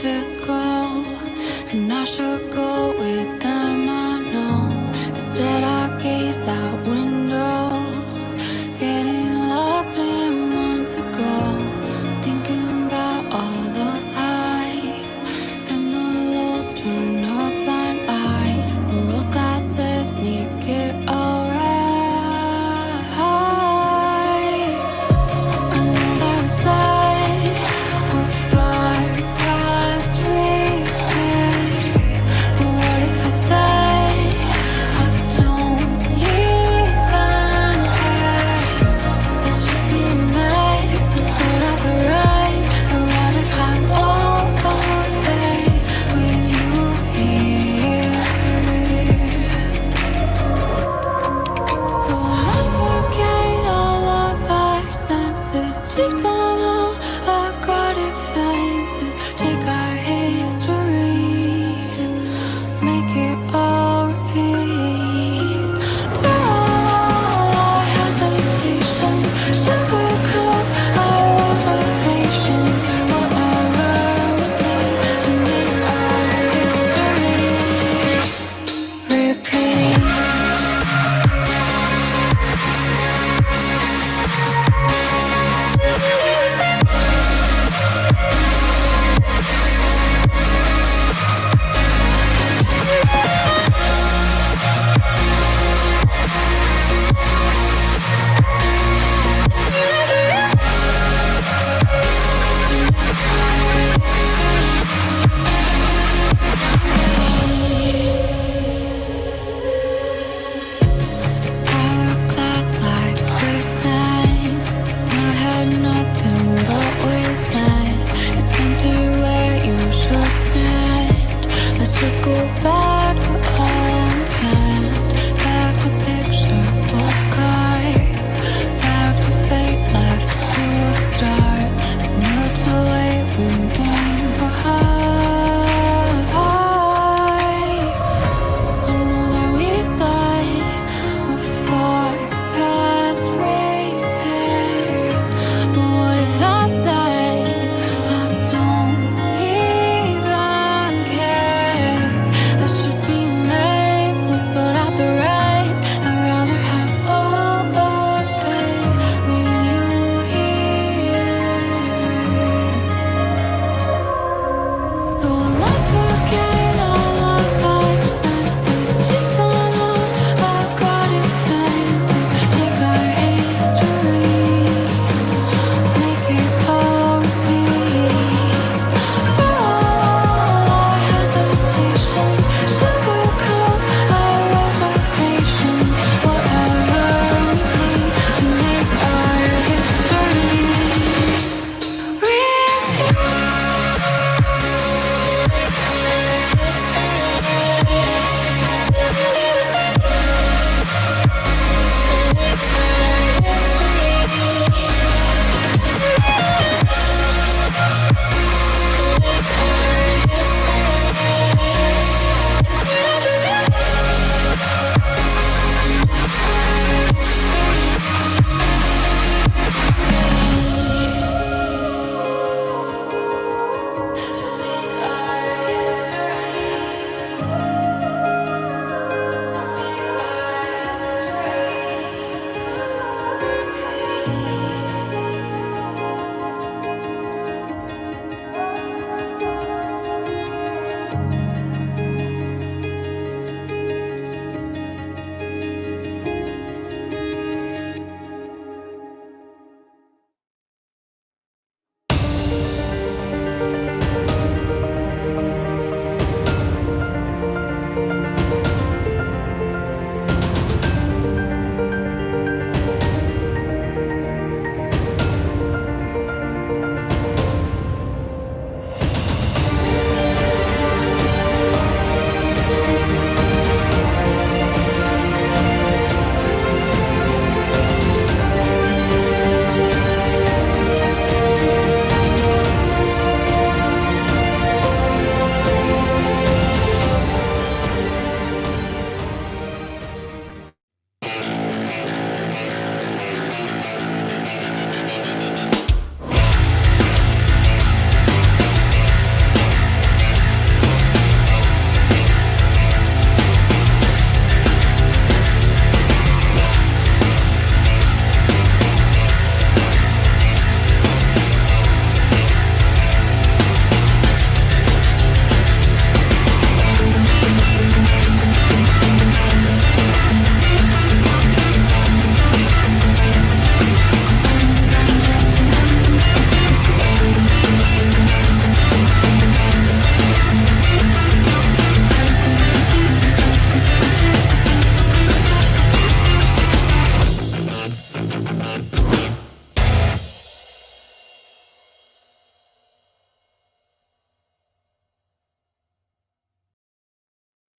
just go, and I should go with them, I know. Instead I gaze out windows, getting lost in months ago, thinking about all those highs and the lows, turn a blind eye. The rose glass says make it alright. I know they're sad, we're far past repair. But what if I say I don't hear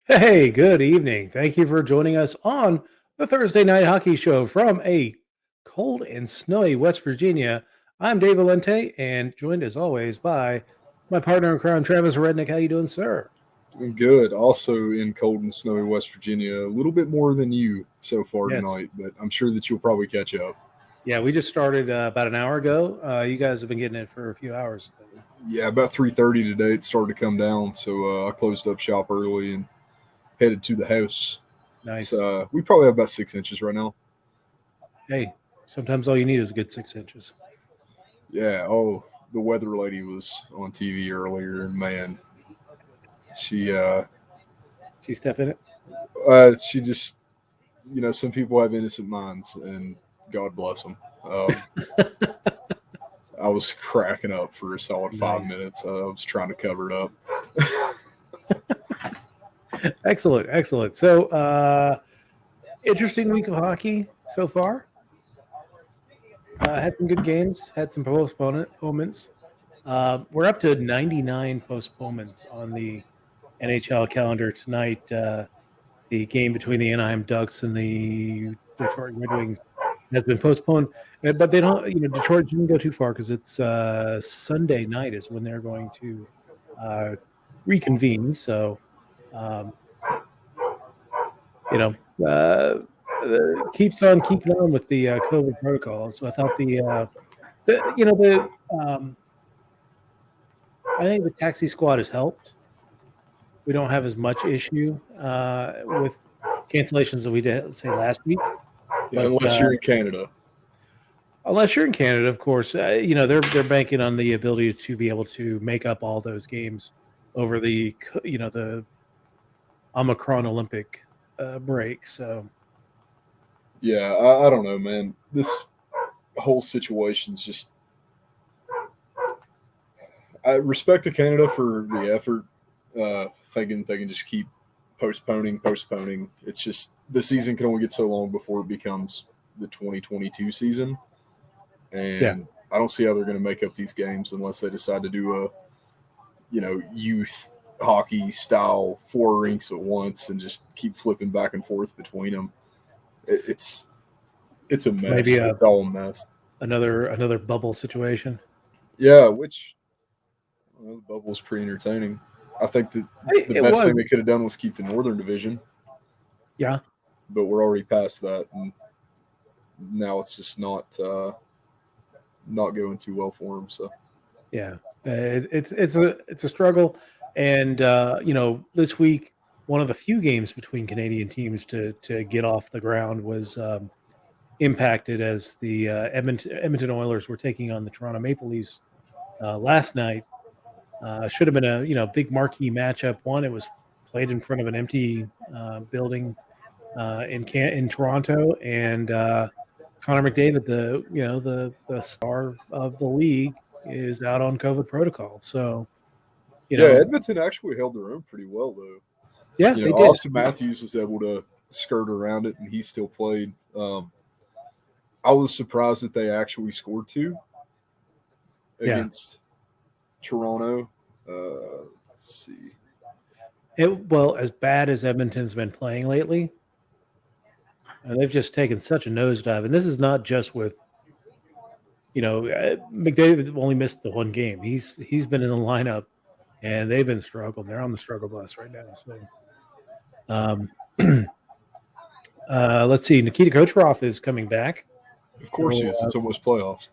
Hey, good evening. Thank you for joining us on the Thursday Night Hockey Show from a cold and snowy West Virginia. I'm Dave Valente, and joined as always by my partner in crime, Travis Aurednik. How you doing, sir? Doing good. Also in cold and snowy West Virginia, a little bit more than you so far Yes. tonight, but I'm sure that you'll probably catch up. Yeah, we just started about an hour ago. You guys have been getting it for a few hours. Yeah, about 3:30 today it started to come down, so I closed up shop early and headed to the house. It's Nice. we probably have about 6 inches right now. Hey, sometimes all you need is a good 6 inches. Yeah. Oh, the weather lady was on TV earlier, and man, she She step in it. she just some people have innocent minds, and God bless them. Um, I was cracking up for a solid five Nice. minutes. I was trying to cover it up. Excellent. Excellent. So, interesting week of hockey so far. Had some good games, had some postponements. We're up to 99 postponements on the NHL calendar tonight. The game between the Anaheim Ducks and the Detroit Red Wings has been postponed, but they don't. Detroit didn't go too far because it's Sunday night is when they're going to uh, reconvene. So, um, you know, keeps on keeping on with the COVID protocol. So I thought the I think the taxi squad has helped. We don't have as much issue with cancellations as we did, let's say, last week. Yeah, But unless you're in Canada. unless you're in Canada, of course, they're banking on the ability to be able to make up all those games over the Omicron Olympic break. So Yeah, I don't know, man. This whole situation's just. I respect to Canada for the effort, thinking they can just keep postponing. It's just the season can only get so long before it becomes the 2022 season, yeah, and I don't see how they're going to make up these games unless they decide to do a youth hockey style four rinks at once and just keep flipping back and forth between them. It's a maybe mess. It's all a mess. another bubble situation. Yeah, which the bubble was pretty entertaining. I think that the It best was, thing they could have done was keep the Northern Division, yeah, but we're already past that, and now it's just not going too well for them. So yeah. It's a struggle, and this week one of the few games between Canadian teams to get off the ground was impacted as the Edmonton Oilers were taking on the Toronto Maple Leafs last night. Should have been a big marquee matchup. One, it was played in front of an empty building in Toronto, and Connor McDavid, the star of the league, is out on COVID protocol. So you yeah, know, Edmonton actually held their own pretty well though. yeah, they did. Austin Matthews was able to skirt around it, and he still played. I was surprised that they actually scored two Yeah, against Toronto. Let's see. well, as bad as Edmonton's been playing lately, they've just taken such a nosedive, and this is not just with McDavid only missed the one game. He's been in the lineup, and they've been struggling. They're on the struggle bus right now. So, um, let's see. Nikita Kucherov is coming back. Of course he So, is. It's almost playoffs.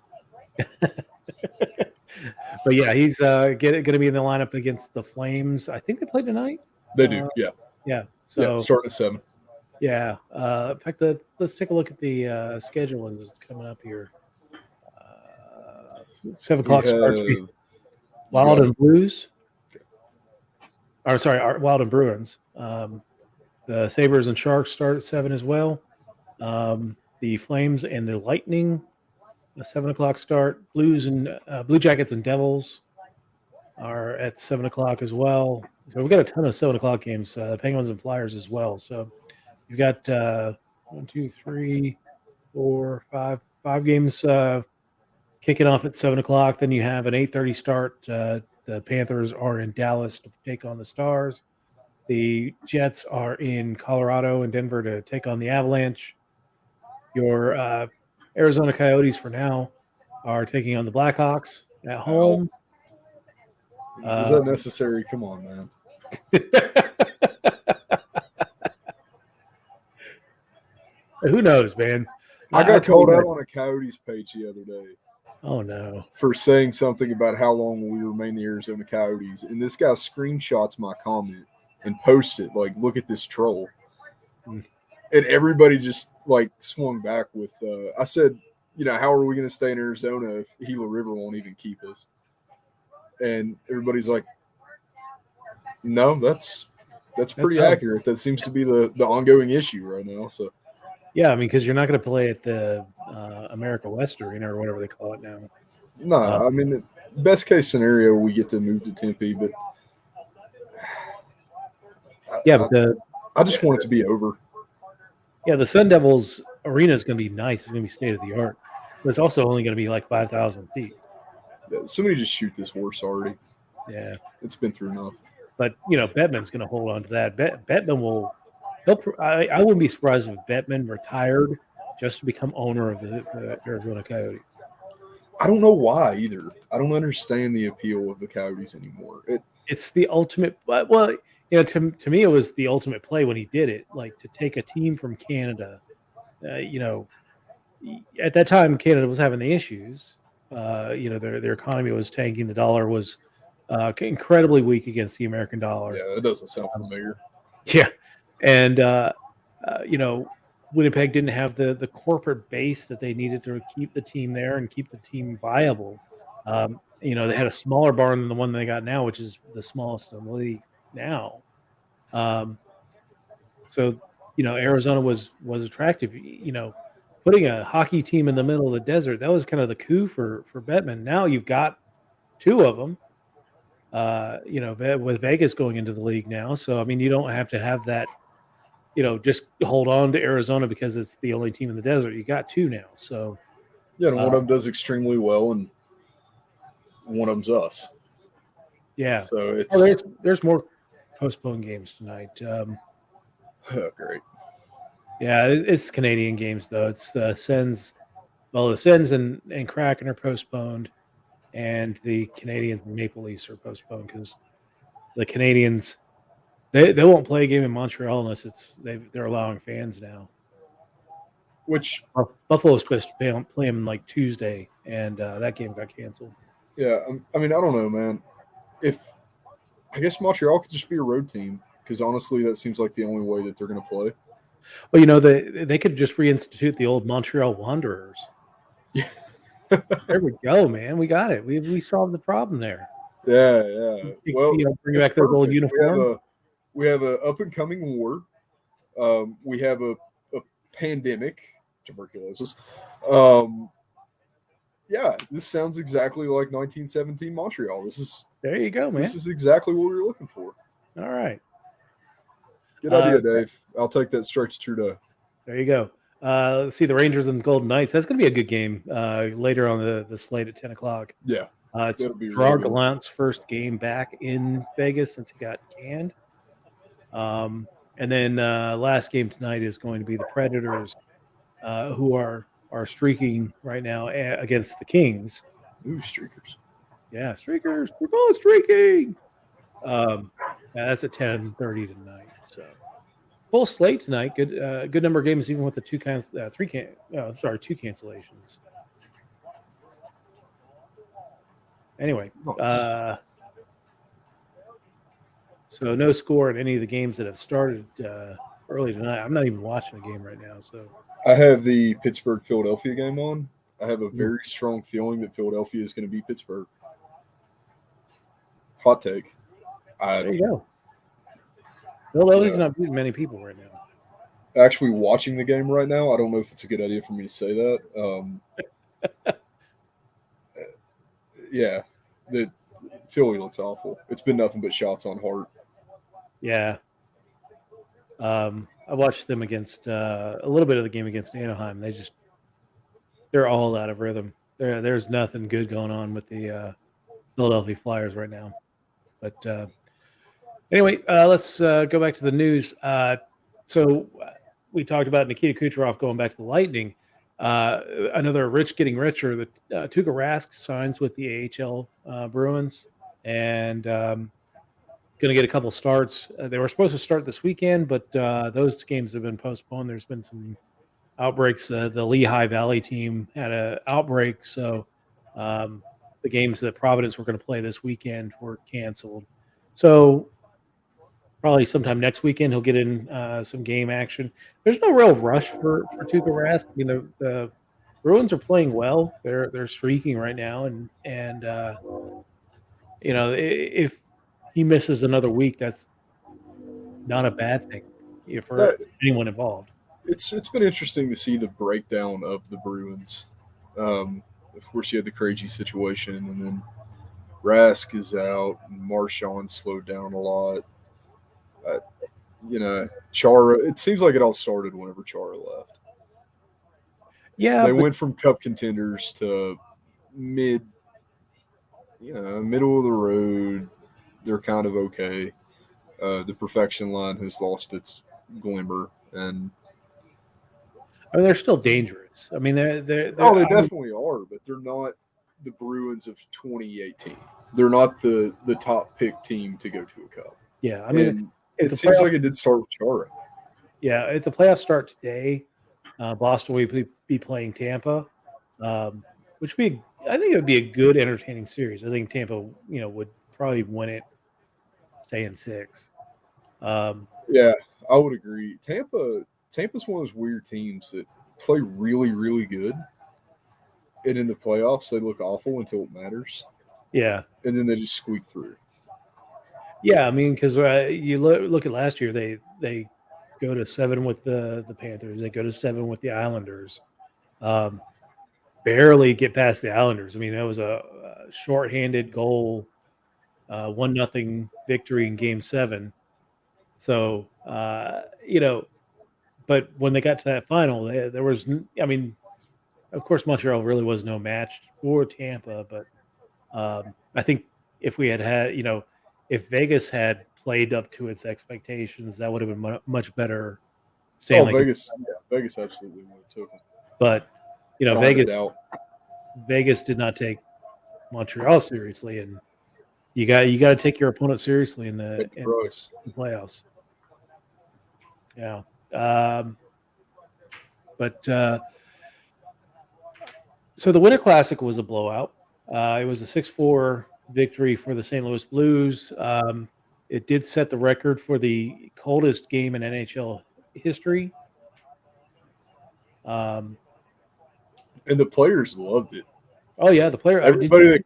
but yeah, he's going to be in the lineup against the Flames. I think they play tonight. They do. Yeah. Yeah. Yeah. So Starting at 7. yeah. In fact, let's take a look at the schedule as it's coming up here. 7 o'clock We start. have. You Wild got it. and Blues. Or sorry, Wild and Bruins. The Sabres and Sharks start at 7 as well. The Flames and the Lightning, a 7 o'clock start. Blues and Blue Jackets and Devils are at 7 o'clock as well. So we've got a ton of 7 o'clock games. Penguins and Flyers as well. So you've got 1, 2, 3, 4, 5 games kicking off at 7 o'clock. Then you have an 8:30 start. The Panthers are in Dallas to take on the Stars. The Jets are in Colorado and Denver to take on the Avalanche. Your Arizona Coyotes, for now, are taking on the Blackhawks at home. Was that necessary? Come on, man. Who knows, man? I got called out on a Coyotes page the other day. Oh, no. For saying something about how long will we remain the Arizona Coyotes. And this guy screenshots my comment and posts it like, look at this troll. And everybody just like swung back with, I said, how are we going to stay in Arizona if Gila River won't even keep us? And everybody's like, no, that's pretty accurate. That seems to be the ongoing issue right now. So, yeah, I mean, because you're not going to play at the America West Arena or whatever they call it now. No, I mean, best case scenario, we get to move to Tempe, but I just want it to be over. Yeah, the Sun Devils Arena is going to be nice. It's going to be state of the art, but it's also only going to be like 5,000 seats. Yeah, somebody just shoot this horse already. Yeah, it's been through enough. But Bettman's going to hold on to that. Bettman will. I wouldn't be surprised if Bettman retired just to become owner of the Arizona Coyotes. I don't know why either. I don't understand the appeal of the Coyotes anymore. It's the ultimate. Well, to me, it was the ultimate play when he did it. Like to take a team from Canada. At that time, Canada was having the issues. Their economy was tanking. The dollar was incredibly weak against the American dollar. Yeah, that doesn't sound familiar. Yeah, and Winnipeg didn't have the corporate base that they needed to keep the team there and keep the team viable. They had a smaller barn than the one they got now, which is the smallest in the league now. So Arizona was attractive. Putting a hockey team in the middle of the desert, that was kind of the coup for Bettman. Now you've got two of them. With Vegas going into the league now, so I mean, you don't have to have that. Just hold on to Arizona because it's the only team in the desert. You got two now, so yeah. And one of them does extremely well, and one of them's us. Yeah. So it's there's more postponed games tonight. Great. Yeah, it's Canadian games though. It's the Sens. Well, the Sens and Kraken are postponed, and the Canadians and Maple Leafs are postponed because the Canadians. They won't play a game in Montreal unless they're allowing fans now. Which Buffalo's supposed to play them like Tuesday, and that game got canceled. Yeah, I mean, I don't know, man. I guess Montreal could just be a road team because honestly, that seems like the only way that they're going to play. Well, they could just reinstitute the old Montreal Wanderers. Yeah, there we go, man. We got it. We solved the problem there. Yeah. Well, bring back their old uniform. We have a up and coming war. We have a pandemic, tuberculosis. Yeah, this sounds exactly like 1917 Montreal. There you go, man. This is exactly what we were looking for. All right. Good idea, Dave. I'll take that straight to Trudeau. There you go. Let's see the Rangers and Golden Knights. That's going to be a good game later on the slate at 10 o'clock. Yeah. It's Gerard Gallant's first game back in Vegas since he got canned. And then last game tonight is going to be the Predators, who are streaking right now against the Kings. Ooh, streakers. Yeah, streakers. We're both streaking. That's at 10:30 tonight. So full slate tonight. Good number of games, even with the two cancellations. Anyway, so no score in any of the games that have started early tonight. I'm not even watching the game right now. So I have the Pittsburgh-Philadelphia game on. I have a very strong feeling that Philadelphia is going to beat Pittsburgh. Hot take. There you go. Philadelphia's not beating many people right now. Actually, watching the game right now, I don't know if it's a good idea for me to say that. Yeah, the Philly looks awful. It's been nothing but shots on Hart. Yeah. I watched them against a little bit of the game against Anaheim. They're all out of rhythm. There's nothing good going on with the Philadelphia Flyers right now. But Anyway, let's go back to the news. We talked about Nikita Kucherov going back to the Lightning. Another rich getting richer. The Tuukka Rask signs with the AHL Bruins and going to get a couple starts. They were supposed to start this weekend, but those games have been postponed. There's been some outbreaks. The Lehigh Valley team had an outbreak, so the games that Providence were going to play this weekend were canceled. So probably sometime next weekend he'll get in some game action. There's no real rush for Tuukka Rask. You know, the Bruins are playing well. They're streaking right now, and you know, if he misses another week, that's not a bad thing for That, anyone involved. it's been interesting to see the breakdown of the Bruins. Of course, you had the crazy situation, and then Rask is out, and Marchand slowed down a lot. Uh, Chara. It seems like it all started whenever Chara left. Yeah, They but went from cup contenders to mid, middle of the road. They're kind of okay. The perfection line has lost its glimmer, and I mean they're still dangerous. I mean they're they definitely are, but they're not the Bruins of 2018. They're not the top pick team to go to a cup. yeah. I mean And if it the seems playoffs, like it did start with Chara. yeah, if the playoffs start today, Boston will be playing Tampa, which would be I think it would be a good entertaining series. I think Tampa would probably win it, say in six. Um, Yeah, I would agree. Tampa's one of those weird teams that play really, really good, and in the playoffs they look awful until it matters, yeah, and then they just squeak through. yeah. I mean because you look at last year, they go to 7 with the Panthers, they go to 7 with the Islanders. Um, Barely get past the Islanders. I mean, that was a shorthanded goal, 1-0 victory in Game 7. So, but when they got to that final, there was, I mean, of course, Montreal really was no match for Tampa, but I think if we had, if Vegas had played up to its expectations, that would have been much better Oh, Stanley. Vegas absolutely would have took them. But, I don't have a Vegas doubt. Vegas did not take Montreal seriously, and you got to take your opponent seriously in the playoffs. Yeah, but so the Winter Classic was a blowout. It was a 6-4 victory for the St. Louis Blues. It did set the record for the coldest game in NHL history. And the players loved it. Oh yeah, the player. Everybody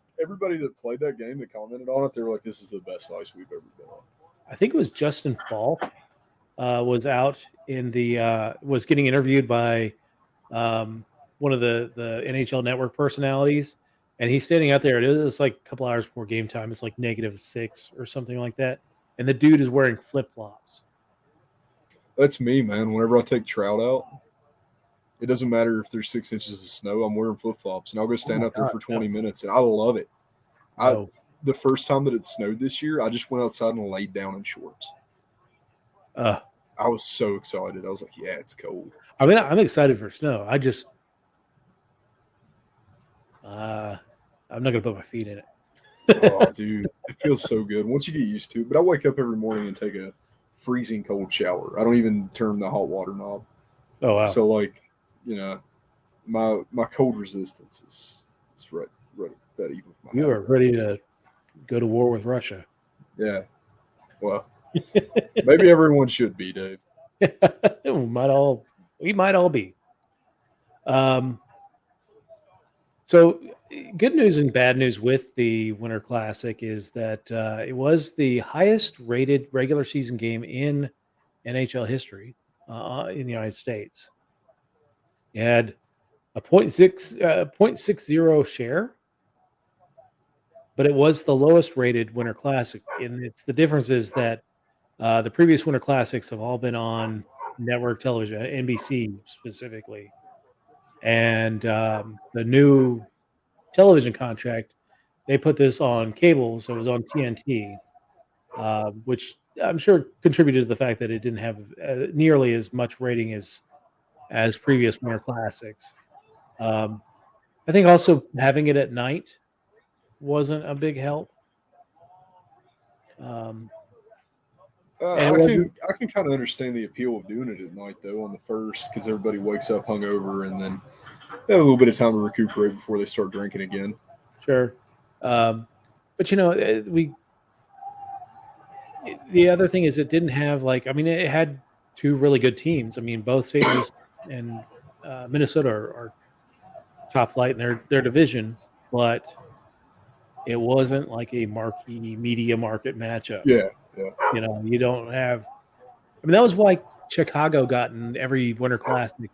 that played that game that commented on it, they were like, "This is the best ice we've ever been on." I think it was Justin Falk was out in the was getting interviewed by one of the NHL Network personalities, and he's standing out there. It's like a couple hours before game time. It's like -6 or something like that, and the dude is wearing flip flops. That's me, man. Whenever I take trout out, it doesn't matter if there's 6 inches of snow. I'm wearing flip flops, and I'll go stand out there for 20 minutes, and I love it. The first time that it snowed this year, I just went outside and laid down in shorts. I was so excited. I was like, "Yeah, it's cold." I mean, I'm excited for snow. I just, I'm not gonna put my feet in it. Oh, dude, it feels so good once you get used to it. But I wake up every morning and take a freezing cold shower. I don't even turn the hot water knob. Oh wow! So my cold resistance is right that even. You are ready to go to war with Russia. Yeah. Well, maybe everyone should be, Dave. we might all be. So good news and bad news with the Winter Classic is that it was the highest rated regular season game in NHL history in the United States. It had a 0.60 share, but it was the lowest rated Winter Classic. And the difference is that the previous Winter Classics have all been on network television, NBC specifically. And the new television contract, they put this on cable, so it was on TNT, which I'm sure contributed to the fact that it didn't have nearly as much rating as previous Winter Classics. Um, I think also having it at night wasn't a big help. Um, and it wasn't. I can kind of understand the appeal of doing it at night though on the first because everybody wakes up hungover and then they have a little bit of time to recuperate before they start drinking again. Sure. But the other thing is it didn't have it had two really good teams. I mean, both St. Louis and Minnesota are top flight in their division, but it wasn't like a marquee media market matchup. Yeah, yeah, You don't have. I mean, that was why Chicago got in every Winter Classic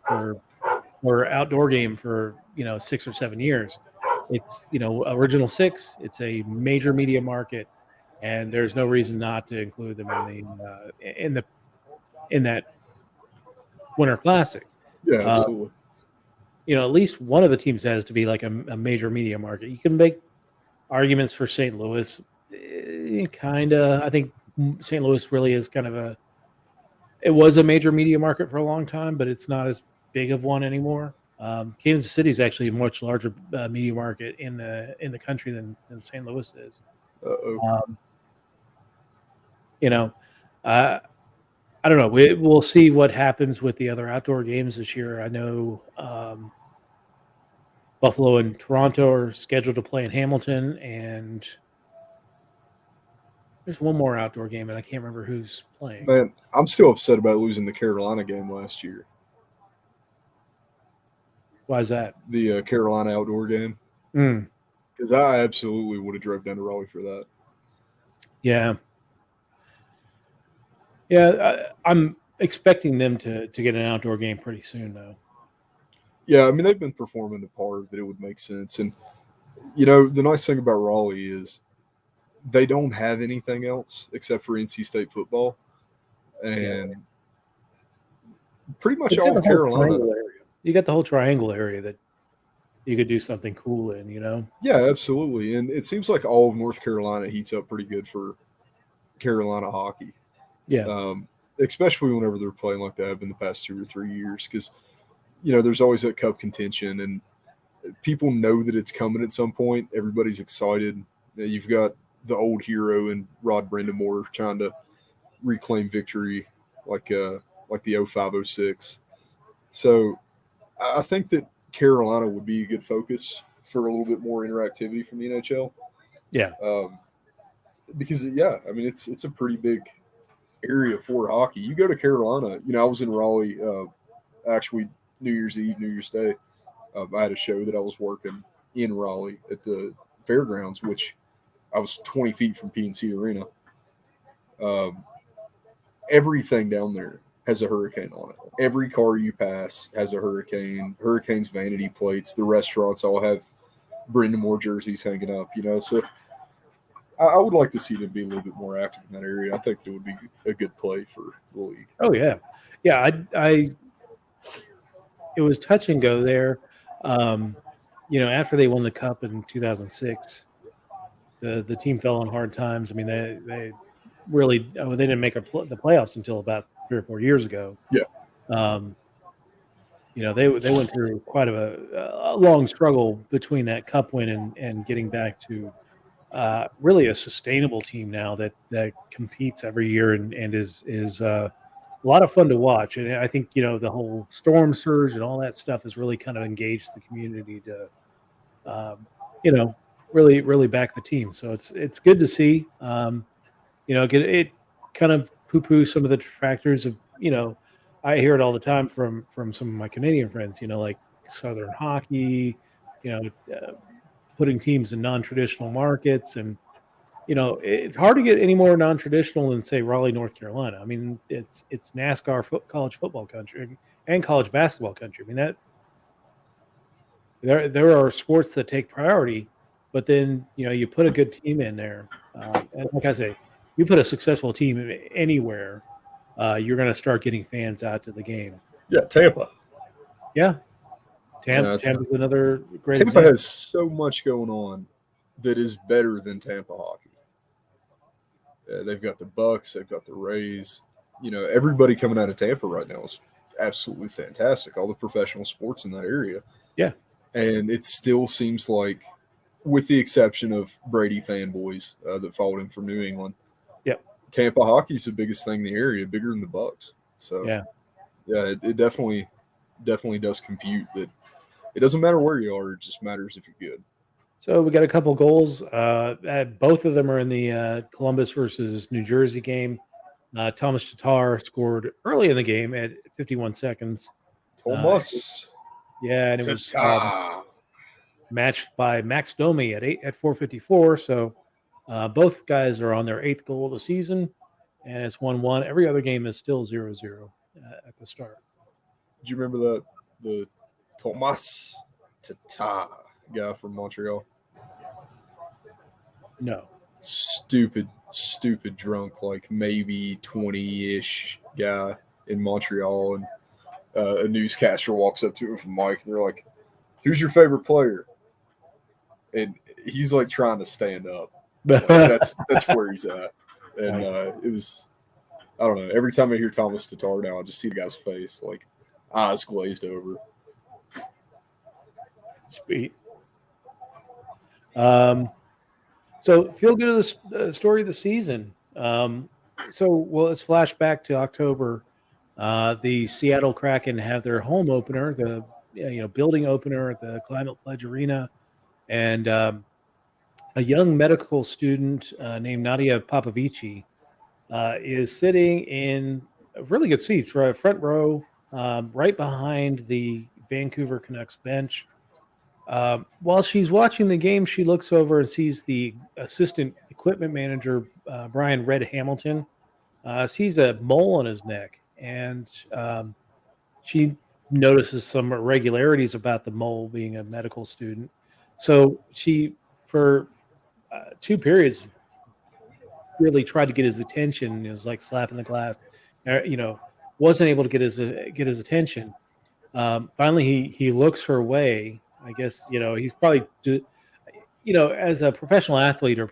or outdoor game for 6 or 7 years. It's original six. It's a major media market, and there's no reason not to include them in that Winter Classic. yeah, Uh, absolutely. at least one of the teams has to be like a major media market. You can make arguments for St. Louis, kind of. I think St. Louis really is kind of it was a major media market for a long time, but it's not as big of one anymore. Kansas City is actually a much larger media market in the country than St. Louis is. Uh-oh. Um, you know, I don't know. We'll see what happens with the other outdoor games this year. I know Buffalo and Toronto are scheduled to play in Hamilton, and there's one more outdoor game, and I can't remember who's playing. Man, I'm still upset about losing the Carolina game last year. Why is that? The Carolina outdoor game. Because I absolutely would have drove down to Raleigh for that. Yeah. I'm expecting them to get an outdoor game pretty soon, though. Yeah, I mean, they've been performing the part that it would make sense. And, the nice thing about Raleigh is they don't have anything else except for NC State football. And pretty much all of Carolina. You got the whole triangle area that you could do something cool in, Yeah, absolutely. And it seems like all of North Carolina heats up pretty good for Carolina hockey. Yeah. Especially whenever they're playing like they have in the past 2 or 3 years. Because, there's always that cup contention and people know that it's coming at some point. Everybody's excited. You've got the old hero and Rod Brindamore trying to reclaim victory like the 05-06. So I think that Carolina would be a good focus for a little bit more interactivity from the NHL. Yeah. Because I mean it's a pretty big area for hockey. You go to Carolina. I was in Raleigh. Actually, New Year's Eve, New Year's Day. I had a show that I was working in Raleigh at the fairgrounds, which I was 20 feet from PNC Arena. Everything down there has a hurricane on it. Every car you pass has a hurricane. Hurricane's vanity plates. The restaurants all have Brindamore jerseys hanging up. So I would like to see them be a little bit more active in that area. I think it would be a good play for the league. Oh yeah, yeah. It was touch and go there. After they won the cup in 2006, the team fell on hard times. I mean, they really they didn't make the playoffs until about 3 or 4 years ago. Yeah. They went through quite a long struggle between that cup win and getting back to really a sustainable team now that competes every year and is a lot of fun to watch. And I think the whole storm surge and all that stuff has really kind of engaged the community to really back the team. So it's good to see. Get it kind of poo-poo some of the detractors of I hear it all the time from some of my Canadian friends. Like Southern hockey, putting teams in non-traditional markets, and it's hard to get any more non-traditional than say Raleigh, North Carolina. I mean, it's NASCAR college football country and college basketball country. I mean, that there are sports that take priority, but then you put a good team in there, and like I say, you put a successful team anywhere, you're going to start getting fans out to the game. Yeah, Tampa. Yeah. Tampa's another great Tampa example. has so much going on that is better than Tampa hockey. They've got the Bucks. They've got the Rays. Everybody coming out of Tampa right now is absolutely fantastic. All the professional sports in that area. Yeah. And it still seems like, with the exception of Brady fanboys that followed him from New England, Tampa hockey's the biggest thing in the area, bigger than the Bucks. So it definitely does compute that it doesn't matter where you are; it just matters if you're good. So we got a couple goals. Both of them are in the Columbus versus New Jersey game. Thomas Tatar scored early in the game at 51 seconds. Thomas, and it was matched by Max Domi at 4:54. So both guys are on their 8th goal of the season, and it's 1-1. Every other game is still 0-0 at the start. Do you remember the Thomas Tatar guy from Montreal? No. Stupid drunk, like maybe 20-ish guy in Montreal, and a newscaster walks up to him from Mike, and they're like, "Who's your favorite player?" And he's like trying to stand up. That's where he's at. And it was, I don't know. Every time I hear Thomas Tatar now, I just see the guy's face, like eyes glazed over. Sweet. So feel good of the story of the season. Let's flash back to October. The Seattle Kraken have their home opener, the building opener at the Climate Pledge Arena, and a young medical student named Nadia Popovici is sitting in really good seats, right front row, right behind the Vancouver Canucks bench. While she's watching the game, she looks over and sees the assistant equipment manager, Brian Red Hamilton, sees a mole on his neck, and she notices some irregularities about the mole being a medical student. So she, for 2 periods, really tried to get his attention. It was like slapping the glass, wasn't able to get his attention. Finally, he looks her way. I guess, he's probably, as a professional athlete or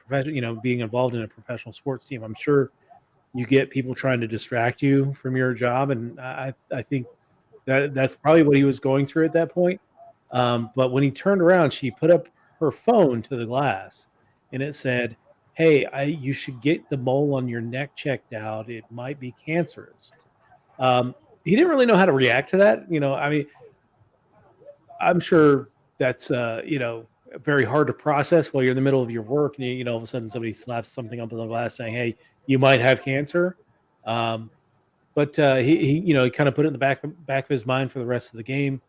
being involved in a professional sports team, I'm sure you get people trying to distract you from your job. And I think that's probably what he was going through at that point. But when he turned around, she put up her phone to the glass and it said, "Hey, you should get the mole on your neck checked out. It might be cancerous." He didn't really know how to react to that. I'm sure that's very hard to process while you're in the middle of your work, and all of a sudden somebody slaps something up on the glass saying, "Hey, you might have cancer." But he kind of put it in the back of his mind for the rest of the game.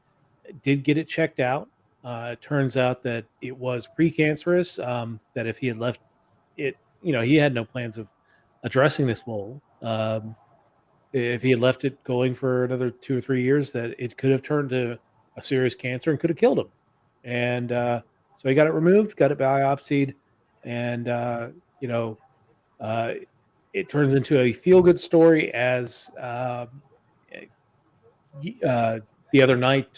Did get it checked out. It turns out that it was precancerous. That if he had left it, he had no plans of addressing this mole. If he had left it going for another 2 or 3 years, that it could have turned to a serious cancer and could have killed him. And so he got it removed, got it biopsied, and it turns into a feel-good story as the other night,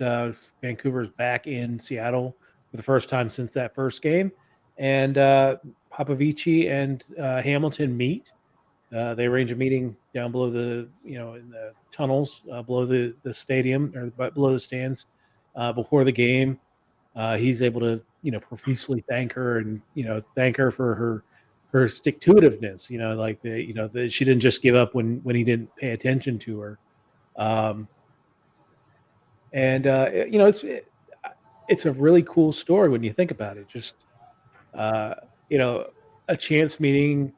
Vancouver's back in Seattle for the first time since that first game, and Popovici and Hamilton meet. They arrange a meeting down below in the tunnels below the stadium or below the stands before the game. He's able to profusely thank her and thank her for her stick-to-itiveness. That she didn't just give up when he didn't pay attention to her. It's a really cool story when you think about it. Just a chance meeting.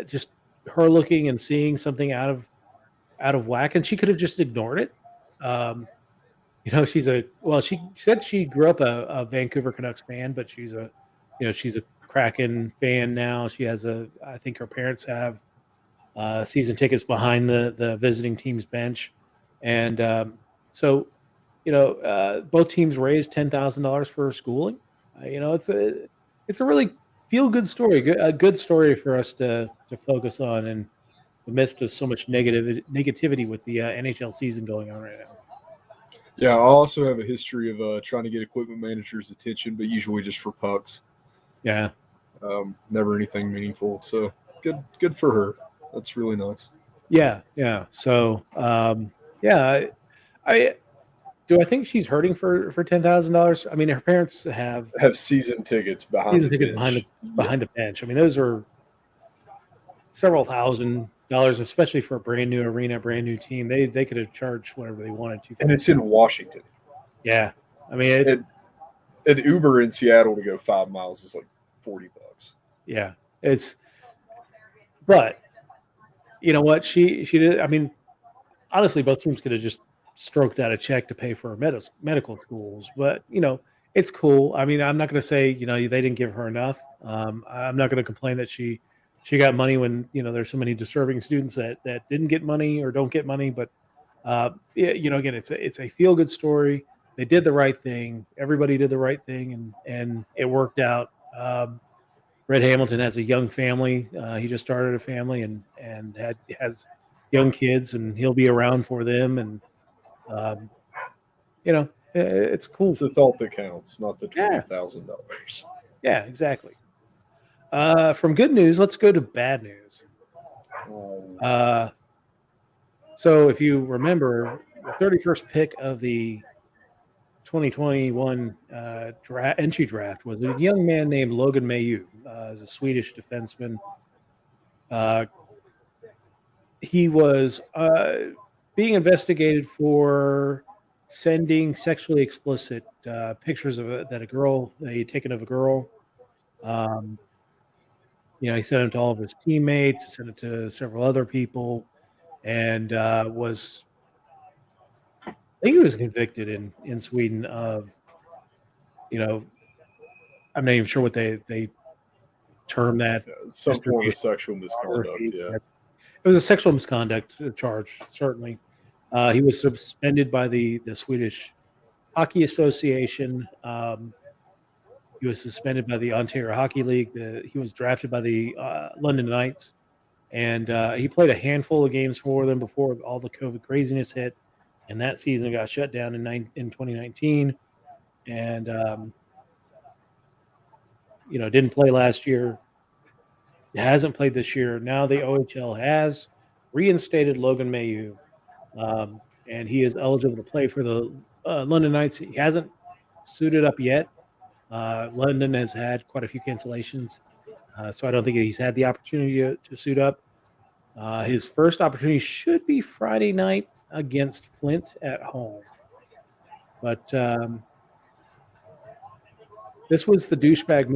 Just her looking and seeing something out of whack, and she could have just ignored it. She said she grew up a Vancouver Canucks fan, but she's a Kraken fan now. She has I think her parents have season tickets behind the visiting team's bench, and both teams raised $10,000 for her schooling. It's a really feel-good story, a good story for us to focus on in the midst of so much negativity with the NHL season going on right now. Yeah, I also have a history of trying to get equipment managers' attention, but usually just for pucks. Yeah. Never anything meaningful. So good for her. That's really nice. Yeah. So, I do. I think she's hurting for $10,000. I mean, her parents have Have season tickets behind season the tickets bench. Yeah. behind the bench. I mean, those are several $1,000s, especially for a brand new arena, brand new team. They could have charged whatever they wanted to. And it's in Washington. Yeah, I mean, An Uber in Seattle to go 5 miles is like $40. yeah, it's. But you know what? She did. I mean, honestly, both teams could have just stroked out a check to pay for her medical schools. But it's cool. I mean, I'm not going to say they didn't give her enough. I'm not going to complain that she got money when there's so many deserving students that didn't get money or don't get money. But again, it's a feel good story. They did the right thing. Everybody did the right thing, and it worked out. Red Hamilton has a young family. He just started a family and has young kids, and he'll be around for them. And it's cool. It's the thought that counts, not the Yeah. $20,000. Yeah, exactly. From good news, let's go to bad news. So if you remember, the 31st pick of the 2021 entry draft was a young man named Logan Mayu. As a Swedish defenseman. He was being investigated for sending sexually explicit pictures of that he had taken of a girl. He sent it to all of his teammates, sent it to several other people, and I think he was convicted in Sweden of, I'm not even sure what they term that. Some form of sexual misconduct, yeah. It was a sexual misconduct charge, certainly. He was suspended by the Swedish Hockey Association. He was suspended by the Ontario Hockey League. He was drafted by the London Knights. And he played a handful of games for them before all the COVID craziness hit. And that season got shut down in 2019. And, didn't play last year. He hasn't played this year. Now the OHL has reinstated Logan Mayu. And he is eligible to play for the London Knights. He hasn't suited up yet. London has had quite a few cancellations. So I don't think he's had the opportunity to suit up. His first opportunity should be Friday night against Flint at home. But this was the douchebag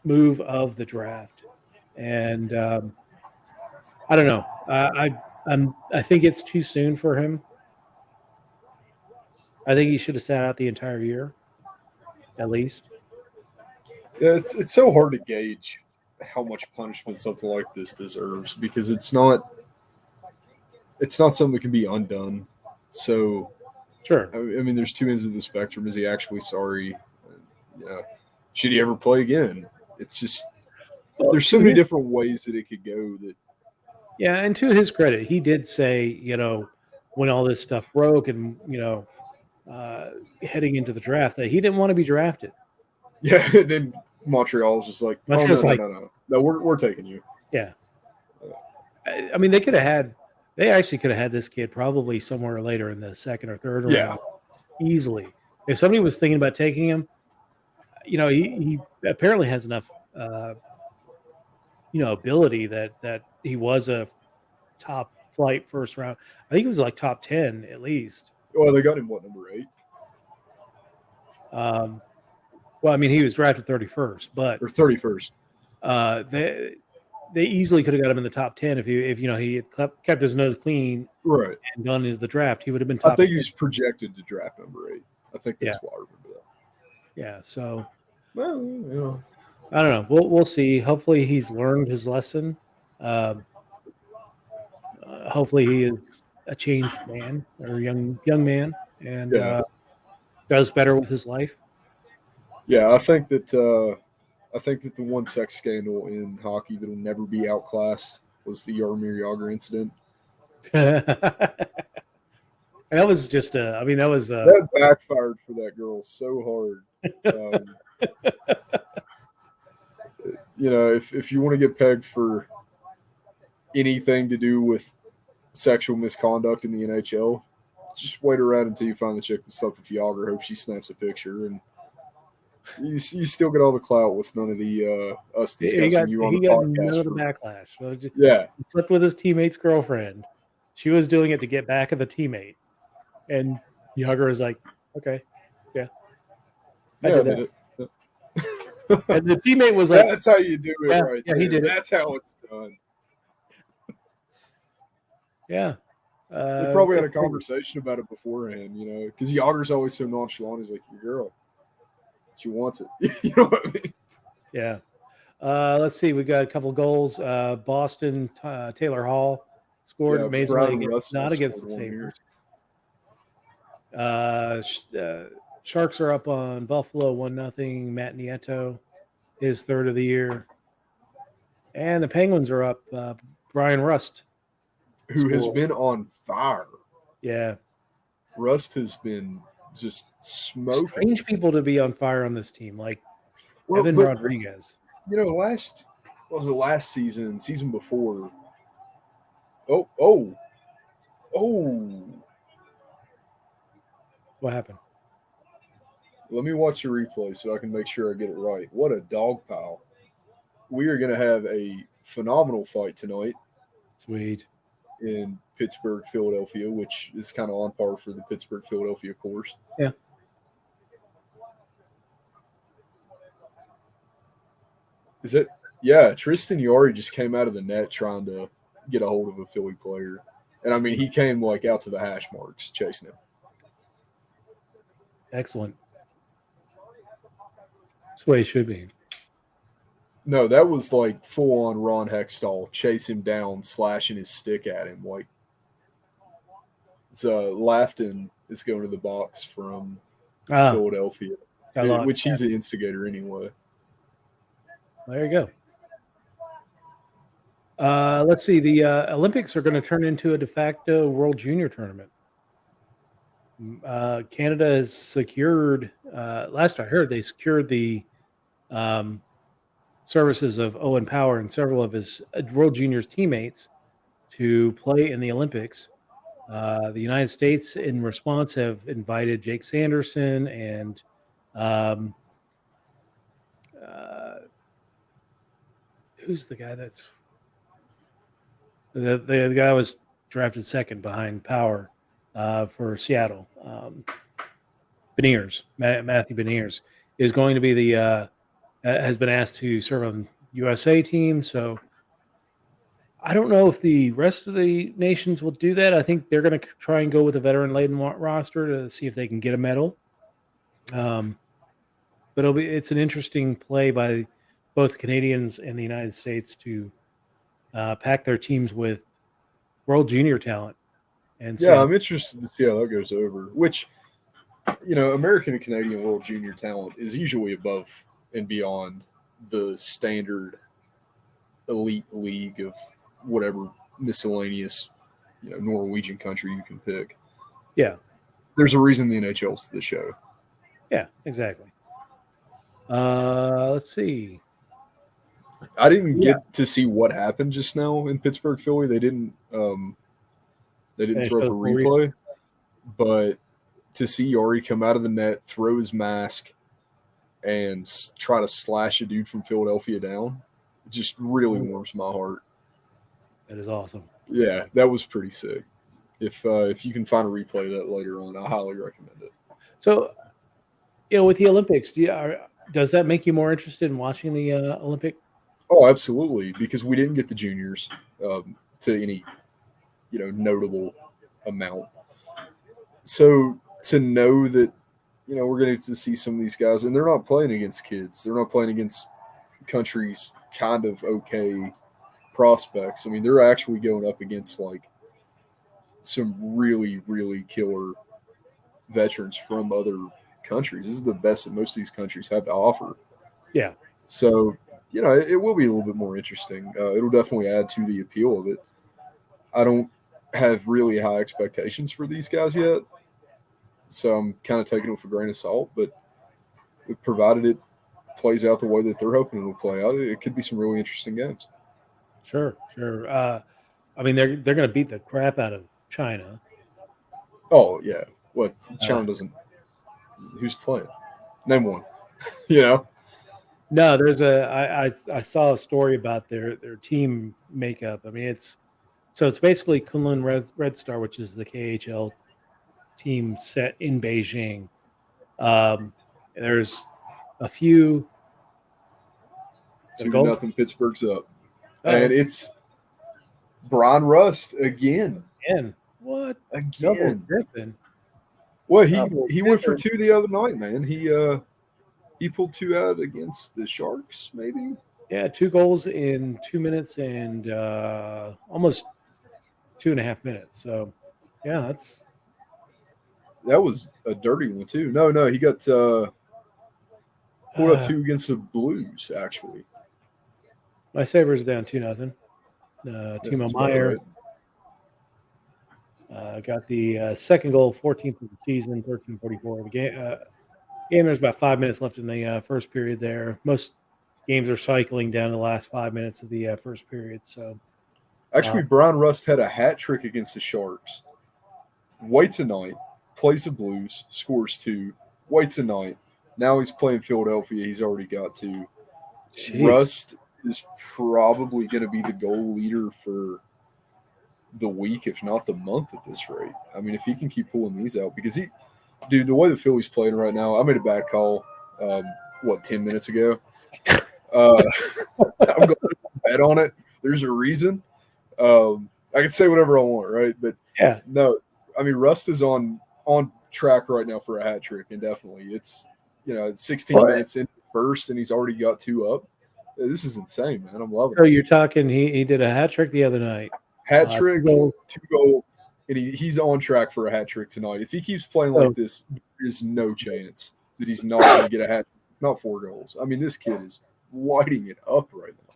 move of the draft. And I don't know. I think it's too soon for him. I think he should have sat out the entire year, at least. Yeah, it's so hard to gauge how much punishment something like this deserves because it's not something that can be undone. So, sure. I mean, there's two ends of the spectrum. Is he actually sorry? Should he ever play again? It's just there's so many different ways that it could go. That yeah, and to his credit, he did say, when all this stuff broke and heading into the draft, that he didn't want to be drafted. Yeah, then Montreal was just like, no, we're taking you. Yeah, I mean, they actually could have had this kid probably somewhere later in the second or third round, easily. If somebody was thinking about taking him, he apparently has enough, ability that he was a top flight first round. I think he was like top 10 at least. Well, they got him number 8? Well, I mean, he was drafted 31st, but or 31st. They easily could have got him in the top 10 if he had kept his nose clean, right, and gone into the draft. He would have been top. I think he was projected to draft number 8. I think that's why I remember that. Yeah, so well, I don't know. We'll see. Hopefully, he's learned his lesson. Hopefully, he is a changed man or young man, and does better with his life. Yeah, I think that the one sex scandal in hockey that will never be outclassed was the Jaromir Jagr incident. That was just that backfired for that girl so hard. If you want to get pegged for anything to do with sexual misconduct in the NHL, just wait around until you find the chick that slept with Yager. Hope she snaps a picture, and you still get all the clout with none of the us discussing you on He the got none podcast. of the backlash. So Yeah, he slept with his teammate's girlfriend. She was doing it to get back at the teammate, and Yager is like, "Okay, yeah, I did that." And the teammate was like, that's how you do it, "Yeah, right yeah, there. he did it. That's how it's done. Yeah." They probably had a conversation about it beforehand, because Yager's always so nonchalant. He's like, "Your girl, she wants it." You know what I mean? Yeah. Let's see. We got a couple goals. Boston, Taylor Hall scored amazingly, not against the Sabres. Sharks are up on Buffalo 1-0. Matt Nieto, his third of the year. And the Penguins are up. Brian Rust, who has been on fire. Yeah. Rust has been just smoking. Strange people to be on fire on this team, like Evan Rodriguez. Last season before. Oh. What happened? Let me watch the replay so I can make sure I get it right. What a dog pile. We are going to have a phenomenal fight tonight. Sweet. In Pittsburgh, Philadelphia, which is kind of on par for the Pittsburgh, Philadelphia course. Yeah. Is it? Yeah, Tristan Jarry just came out of the net trying to get a hold of a Philly player. And, I mean, he came, out to the hash marks chasing him. Excellent. That's the way it should be. No, that was, full-on Ron Hextall, chase him down, slashing his stick at him. It's Lafton is going to the box from Philadelphia, which he's an instigator anyway. There you go. Let's see. The Olympics are going to turn into a de facto World Junior tournament. Canada has secured, last I heard, they secured the services of Owen Power and several of his World Juniors teammates to play in the Olympics. The United States, in response, have invited Jake Sanderson and who's the guy that's the guy was drafted second behind Power for Seattle. Beniers, Matthew Beniers, is going to be the has been asked to serve on USA team. So I don't know if the rest of the nations will do that. I think they're going to try and go with a veteran-laden roster to see if they can get a medal. But it's an interesting play by both the Canadians and the United States to pack their teams with World Junior talent. And yeah, I'm interested to see how that goes over. Which, American and Canadian World Junior talent is usually above and beyond the standard elite league of whatever miscellaneous, Norwegian country you can pick. Yeah. There's a reason the NHL's the show. Yeah, exactly. Let's see. I didn't get to see what happened just now in Pittsburgh, Philly. They didn't throw up a replay, but to see Jarry come out of the net, throw his mask, and try to slash a dude from Philadelphia down, it just really warms my heart. That is awesome. Yeah, that was pretty sick. If you can find a replay of that later on, I highly recommend it. So, with the Olympics, does that make you more interested in watching the Olympic? Oh, absolutely, because we didn't get the juniors to any, notable amount. So to know that, we're going to see some of these guys, and they're not playing against kids. They're not playing against countries kind of okay prospects. I mean, they're actually going up against some really, really killer veterans from other countries. This is the best that most of these countries have to offer. Yeah. So, it will be a little bit more interesting. It'll definitely add to the appeal of it. I don't have really high expectations for these guys yet, so I'm kind of taking it with a grain of salt, but provided it plays out the way that they're hoping it'll play out, it could be some really interesting games. Sure. I mean, they're going to beat the crap out of China. Oh yeah, what Uh, China doesn't? Who's playing? Name one. You know, no, there's I saw a story about their team makeup. I mean, it's basically Kunlun Red Star, which is the KHL team set in Beijing. There's a few. Got a goal. 2-0 Pittsburgh's up, Oh, and it's Brian Rust again. and what double Again. dipping? Well, Double he went for dipping. 2 the other night, man. He pulled 2 out against the Sharks, maybe. Yeah, 2 goals in 2 minutes and almost 2.5 minutes. So, yeah, That was a dirty one too. No, he got pulled up 2 against the Blues. Actually, my Sabres are down 2-0. Timo that's about Meyer right. got the second goal, 14th of the season, 13:44 of the game. There's about 5 minutes left in the first period. There, most games are cycling down to the last 5 minutes of the first period. So, Actually, Brian Rust had a hat trick against the Sharks. Waits a night, plays the Blues, scores 2. Waits a night. Now he's playing Philadelphia. He's already got 2. jeez. Rust is probably going to be the goal leader for the week, if not the month, at this rate. I mean, if he can keep pulling these out, because the way the Phillies playing right now, I made a bad call. 10 minutes ago. I'm going to bet on it. There's a reason. I can say whatever I want, right? But Yeah. no, I mean, Rust is on track right now for a hat trick, and definitely it's 16 minutes in the first, and he's already got 2 up. This is insane, man. I'm loving So it. you're talking he did a hat trick the other night. Hat trick, 2 goal, and he's on track for a hat trick tonight. If he keeps playing like this, there is no chance that he's not going to get a hat trick, not 4 goals. I mean, this kid is lighting it up right now.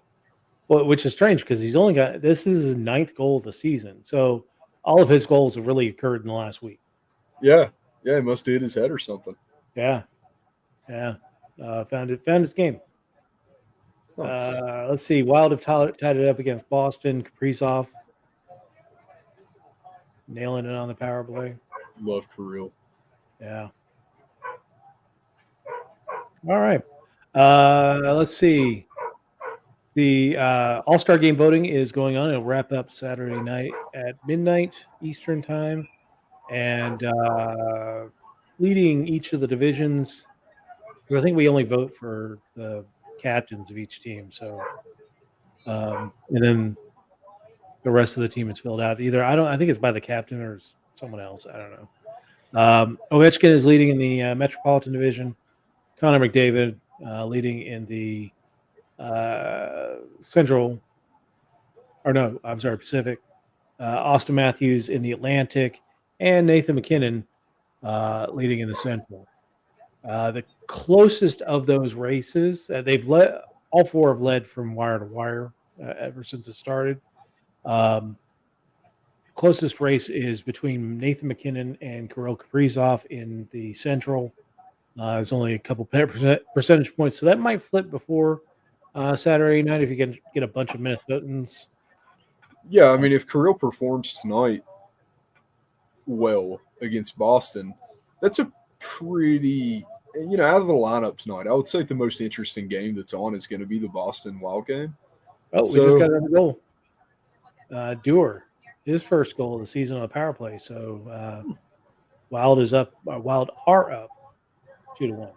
Well, which is strange because he's only got this is his 9th goal of the season. So all of his goals have really occurred in the last week. Yeah, he must have hit his head or something. Yeah. Found his game. Nice. Let's see. Wild have tied it up against Boston. Kaprizov nailing it on the power play. Love Kirill. Yeah. All right. Let's see. The All-Star Game voting is going on. It'll wrap up Saturday night at midnight Eastern time. And leading each of the divisions, because I think we only vote for the captains of each team. So, and then the rest of the team is filled out. I think it's by the captain or someone else. I don't know. Ovechkin is leading in the Metropolitan Division. Connor McDavid leading in the Central, or no, I'm sorry, Pacific. Austin Matthews in the Atlantic, and Nathan McKinnon leading in the Central. The closest of those races, they've led. All 4 have led from wire to wire ever since it started. Closest race is between Nathan McKinnon and Kirill Kaprizov in the Central. There's only a couple percentage points, so that might flip before Saturday night if you can get a bunch of Minnesotans. Yeah, I mean, if Kirill performs tonight well against Boston, that's a pretty, out of the lineup tonight, I would say the most interesting game that's on is going to be the Boston Wild game. Oh, we just got another goal. Dewar, his first goal of the season on the power play. So Wild is up. Wild are up 2-1.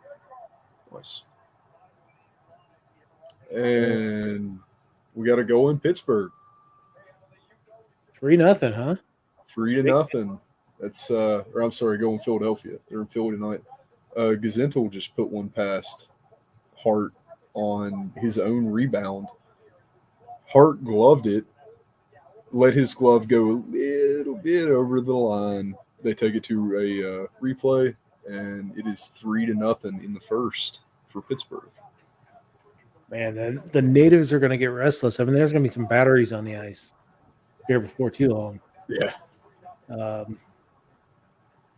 Nice. And we got to go in Pittsburgh. 3-0, huh? 3-0. That's or I'm sorry, go in Philadelphia. They're in Philly tonight. Gazintel just put one past Hart on his own rebound. Hart gloved it, let his glove go a little bit over the line. They take it to a replay, and it is 3-0 in the first for Pittsburgh. Man, the natives are going to get restless. I mean, there's going to be some batteries on the ice here before too long. Yeah.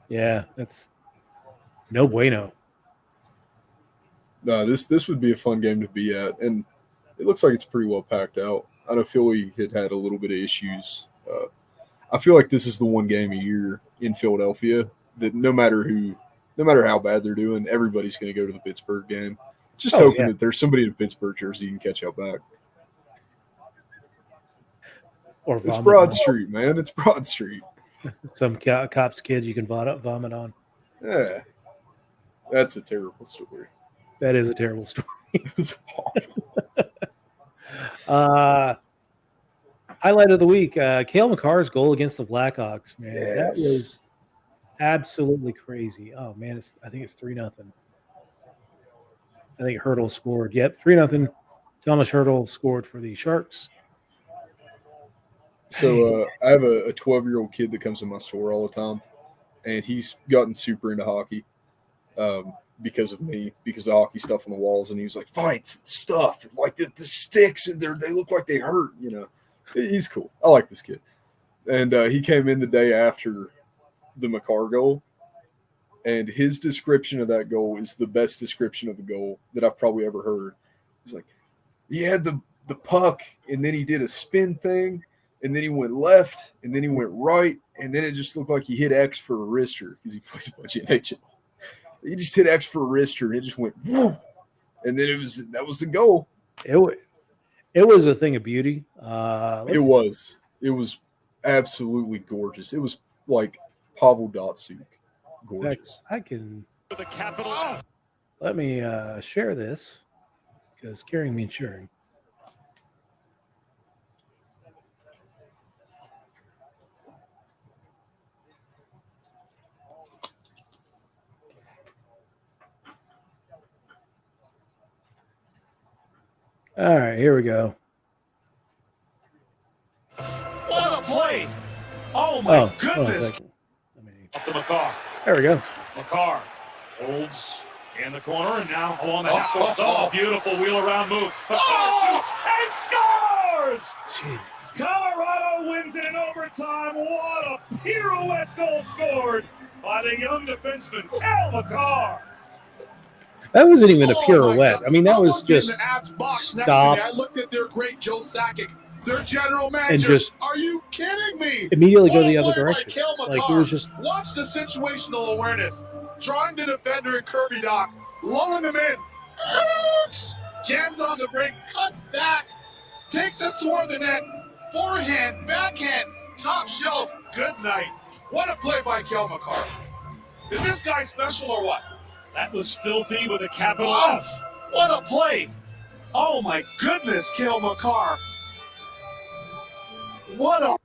Yeah, that's no bueno. No, this would be a fun game to be at, and it looks like it's pretty well packed out. I know Philly had a little bit of issues I feel like this is the one game a year in Philadelphia that no matter how bad they're doing, everybody's going to go to the Pittsburgh game. Just hoping that there's somebody in a Pittsburgh jersey you can catch out back. Or it's Broad Street, man. It's Broad Street. Some cop's kid you can vomit on. Yeah. That's a terrible story. That is a terrible story. It was awful. Highlight of the week, Cale Makar's goal against the Blackhawks, man. Yes. That was absolutely crazy. Oh, man, I think it's 3-0. I think Hurdle scored. Yep, 3-0. Thomas Hurdle scored for the Sharks. So I have a 12-year-old kid that comes to my store all the time, and he's gotten super into hockey because of me, because of hockey stuff on the walls. And he was like, fights and stuff. It's like the sticks, and they look like they hurt, you know. He's cool. I like this kid. And he came in the day after the Makar goal, and his description of that goal is the best description of a goal that I've probably ever heard. He's like, he had the puck, and then he did a spin thing, and then he went left, and then he went right, and then it just looked like he hit X for a wrister because he plays a bunch of NHL. He just hit X for a wrister, and it just went, whoa. And then that was the goal. It was a thing of beauty. It was absolutely gorgeous. It was like Pavel Datsyuk. Gorgeous. I can. Let me share this because caring means sharing. All right, here we go. What a play! Oh my goodness! To Makar. There we go. Makar holds in the corner and now along the half court. Oh, beautiful wheel around move. Shoots and scores! Jeez. Colorado wins it in overtime. What a pirouette goal scored by the young defenseman, Cale Makar. That wasn't even a pirouette. I mean, that was just stop. I looked at their great Joe Sakic, their general manager. And just are you kidding me? Immediately go the other direction. Like it was just watch the situational awareness, drawing the defender in Kirby Dock, lulling him in, jams on the break, cuts back, takes us toward the net, forehand, backhand, top shelf. Good night. What a play by Cale Makar. Is this guy special or what? That was filthy with a capital F. What a play! Oh my goodness, Cale Makar. What a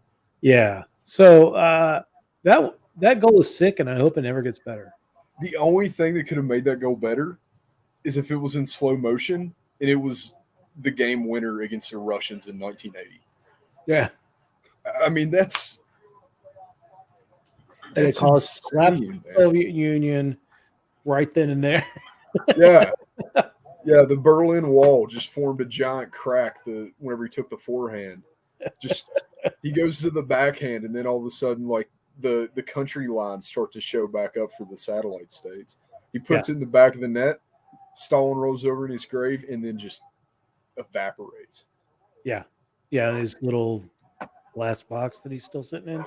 So that goal is sick, and I hope it never gets better. The only thing that could have made that goal better is if it was in slow motion and it was the game winner against the Russians in 1980. Yeah, I mean that's it caused Soviet Union right then and there. Yeah. The Berlin Wall just formed a giant crack whenever he took the forehand. Just he goes to the backhand, and then all of a sudden, like the country lines start to show back up for the satellite states. He puts it in the back of the net. Stalin rolls over in his grave, and then just evaporates. Yeah, in his little glass box that he's still sitting in.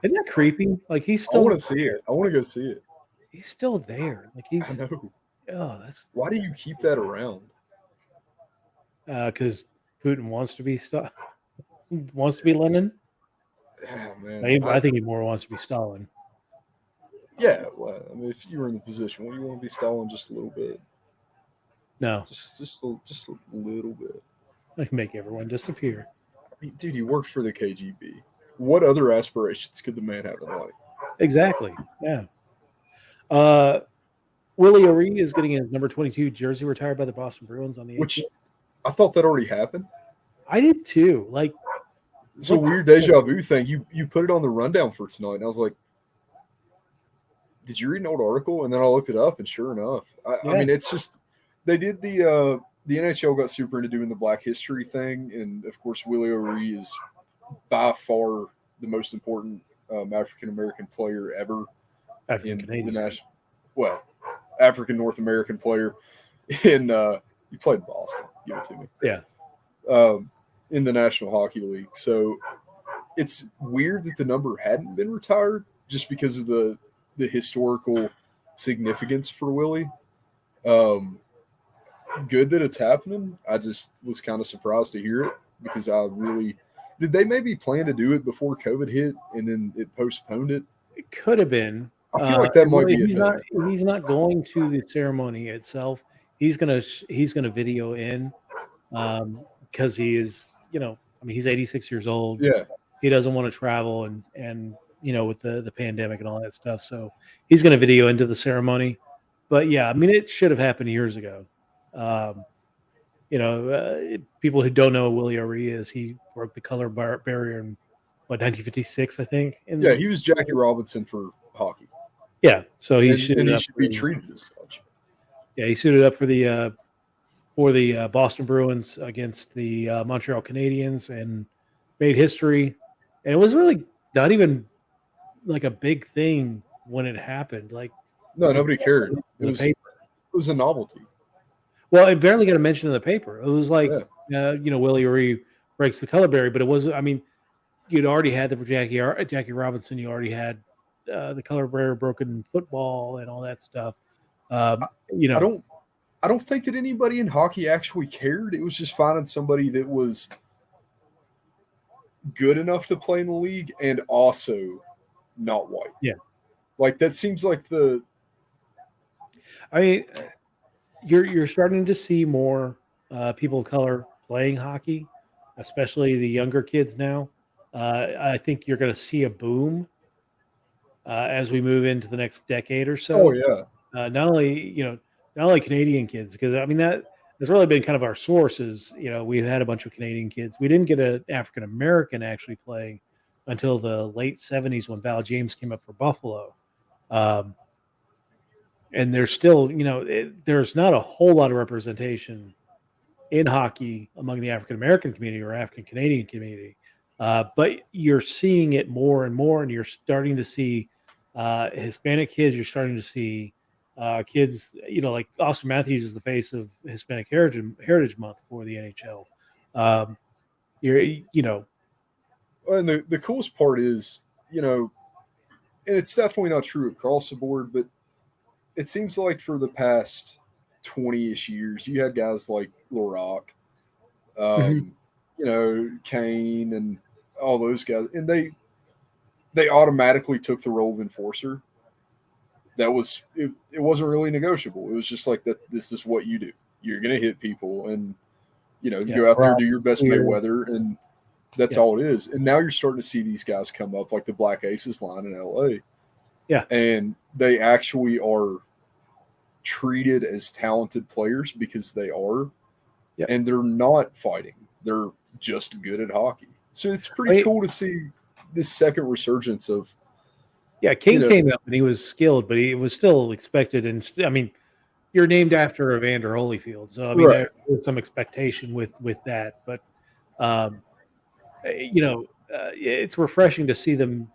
Isn't that creepy? Like he's still. I want to see it. I want to go see it. He's still there. Like he's. I know. Oh, that's. Why do you keep that around? Because Putin wants to be Lenin. Oh, man. I think he more wants to be Stalin. Yeah, well, I mean, if you were in the position, wouldn't you want to be Stalin just a little bit? No, just a little bit. Like make everyone disappear. I mean, dude, he worked for the KGB. What other aspirations could the man have in life? Exactly. Yeah. Willie O'Ree is getting his number 22 jersey retired by the Boston Bruins on the 8th. Which I thought that already happened. I did too. Like it's a weird deja vu thing. You put it on the rundown for tonight, and I was like, "Did you read an old article?" And then I looked it up, and sure enough, I mean, it's just they did the NHL got super into doing the Black History thing, and of course, Willie O'Ree is by far the most important African American player ever in the national. Well, African North American player in he played in Boston. Give it to me. Yeah. In the National Hockey League. So it's weird that the number hadn't been retired just because of the historical significance for Willie. Good that it's happening. I just was kind of surprised to hear it because I really did. They maybe plan to do it before COVID hit and then it postponed it. It could have been. I feel like that might Well, be a thing. he's not going to the ceremony itself. He's gonna video in because he is, I mean, he's 86 years old. Yeah, He doesn't want to travel and with the pandemic and all that stuff. So he's going to video into the ceremony. But yeah, I mean, it should have happened years ago. Um, people who don't know who Willie O'Ree is, he broke the color barrier in 1956, I think. yeah, he was Jackie Robinson for hockey. Yeah, so he and should he should be treated as such. Yeah, he suited up for the Boston Bruins against the Montreal Canadiens and made history. And it was really not even like a big thing when it happened. Like, No, nobody cared. It It was a novelty. well, it barely got a mention in the paper. It was like, Willie O'Ree breaks the color barrier, but it wasn't. I mean, you'd already had the Jackie Robinson. You already had the color barrier broken in football and all that stuff. I don't think that anybody in hockey actually cared. It was just finding somebody that was good enough to play in the league and also not white. Yeah. Like that seems like the I mean, you're starting to see more people of color playing hockey, especially the younger kids now. I think you're going to see a boom as we move into the next decade or so. Oh yeah. Not only Canadian kids, because I mean that's really been kind of our sources. We've had a bunch of Canadian kids. We didn't get an African American actually playing until the late 70s when Val James came up for Buffalo. And there's still, there's not a whole lot of representation in hockey among the African American community or African Canadian community. But you're seeing it more and more, and you're starting to see Hispanic kids. You're starting to see kids, like Austin Matthews is the face of Hispanic Heritage Month for the NHL. And the coolest part is, and it's definitely not true across the board, but it seems like for the past 20-ish years, you had guys like LaRock, Kane and all those guys, and they automatically took the role of enforcer. That was it wasn't really negotiable. It was just like that. This is what you do. You're going to hit people and, go out there, do your best Mayweather, and that's all it is. And now you're starting to see these guys come up like the Black Aces line in LA. Yeah. And they actually are treated as talented players because they are. Yeah. And they're not fighting. They're just good at hockey. So it's pretty cool to see this second resurgence of. Yeah, Kane came up and he was skilled, but he was still expected. And I mean, you're named after Evander Holyfield, so I mean, there's some expectation with that. But it's refreshing to see them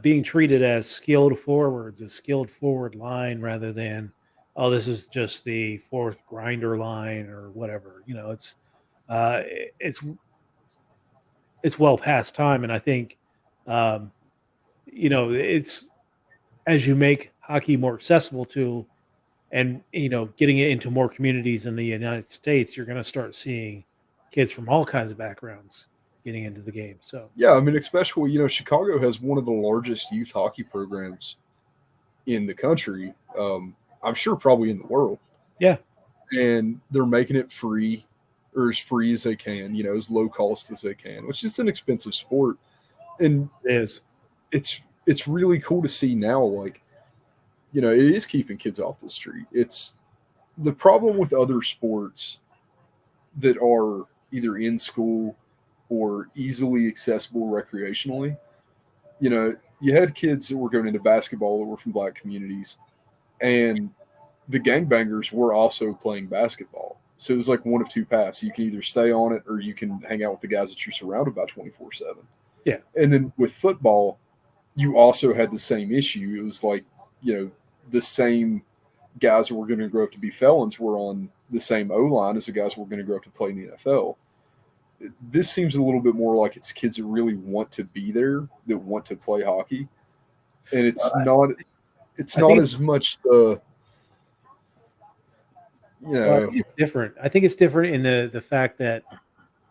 being treated as skilled forwards, a skilled forward line, rather than this is just the fourth grinder line or whatever. It's well past time, and I think. It's as you make hockey more accessible to, and getting it into more communities in the United States, you're going to start seeing kids from all kinds of backgrounds getting into the game. So yeah, I mean, especially Chicago has one of the largest youth hockey programs in the country. I'm sure probably in the world. Yeah, and they're making it free, or as free as they can. As low cost as they can, which is an expensive sport, and it is. It's really cool to see now, like, it is keeping kids off the street. It's the problem with other sports that are either in school or easily accessible recreationally. You had kids that were going into basketball that were from Black communities, and the gangbangers were also playing basketball. So it was like one of two paths. You can either stay on it or you can hang out with the guys that you're surrounded by 24/7. Yeah. And then with football, you also had the same issue. It was like, the same guys that were going to grow up to be felons were on the same O-line as the guys who were going to grow up to play in the NFL. this seems a little bit more like it's kids that really want to be there, that want to play hockey, and it's not I think as much the I think it's different. I think it's different in the fact that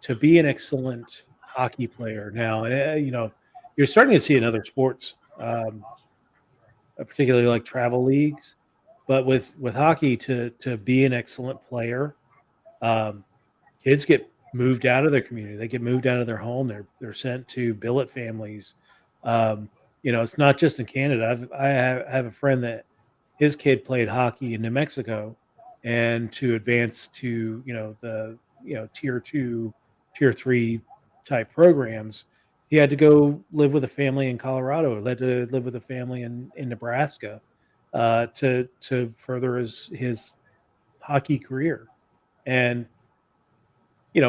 to be an excellent hockey player now, and you're starting to see in other sports, particularly like travel leagues, but with hockey, to be an excellent player, um, kids get moved out of their community. They get moved out of their home. They're sent to billet families. It's not just in Canada. I have a friend that his kid played hockey in New Mexico, and to advance to the tier 2, tier 3 type programs, he had to go live with a family in Colorado, or had to live with a family in Nebraska, to further his hockey career. And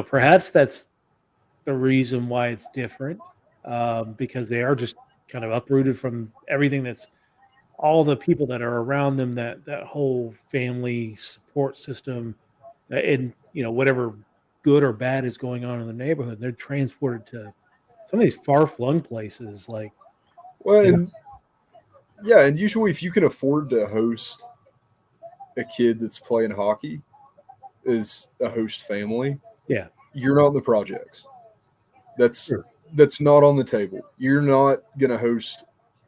perhaps that's the reason why it's different, because they are just kind of uprooted from everything, that's all the people that are around them, that whole family support system, and whatever good or bad is going on in the neighborhood, they're transported to some of these far-flung places, like well, you know and yeah, and usually if you can afford to host a kid that's playing hockey as a host family, yeah, you're not in the projects. That's sure. that's not on the table. You're not gonna host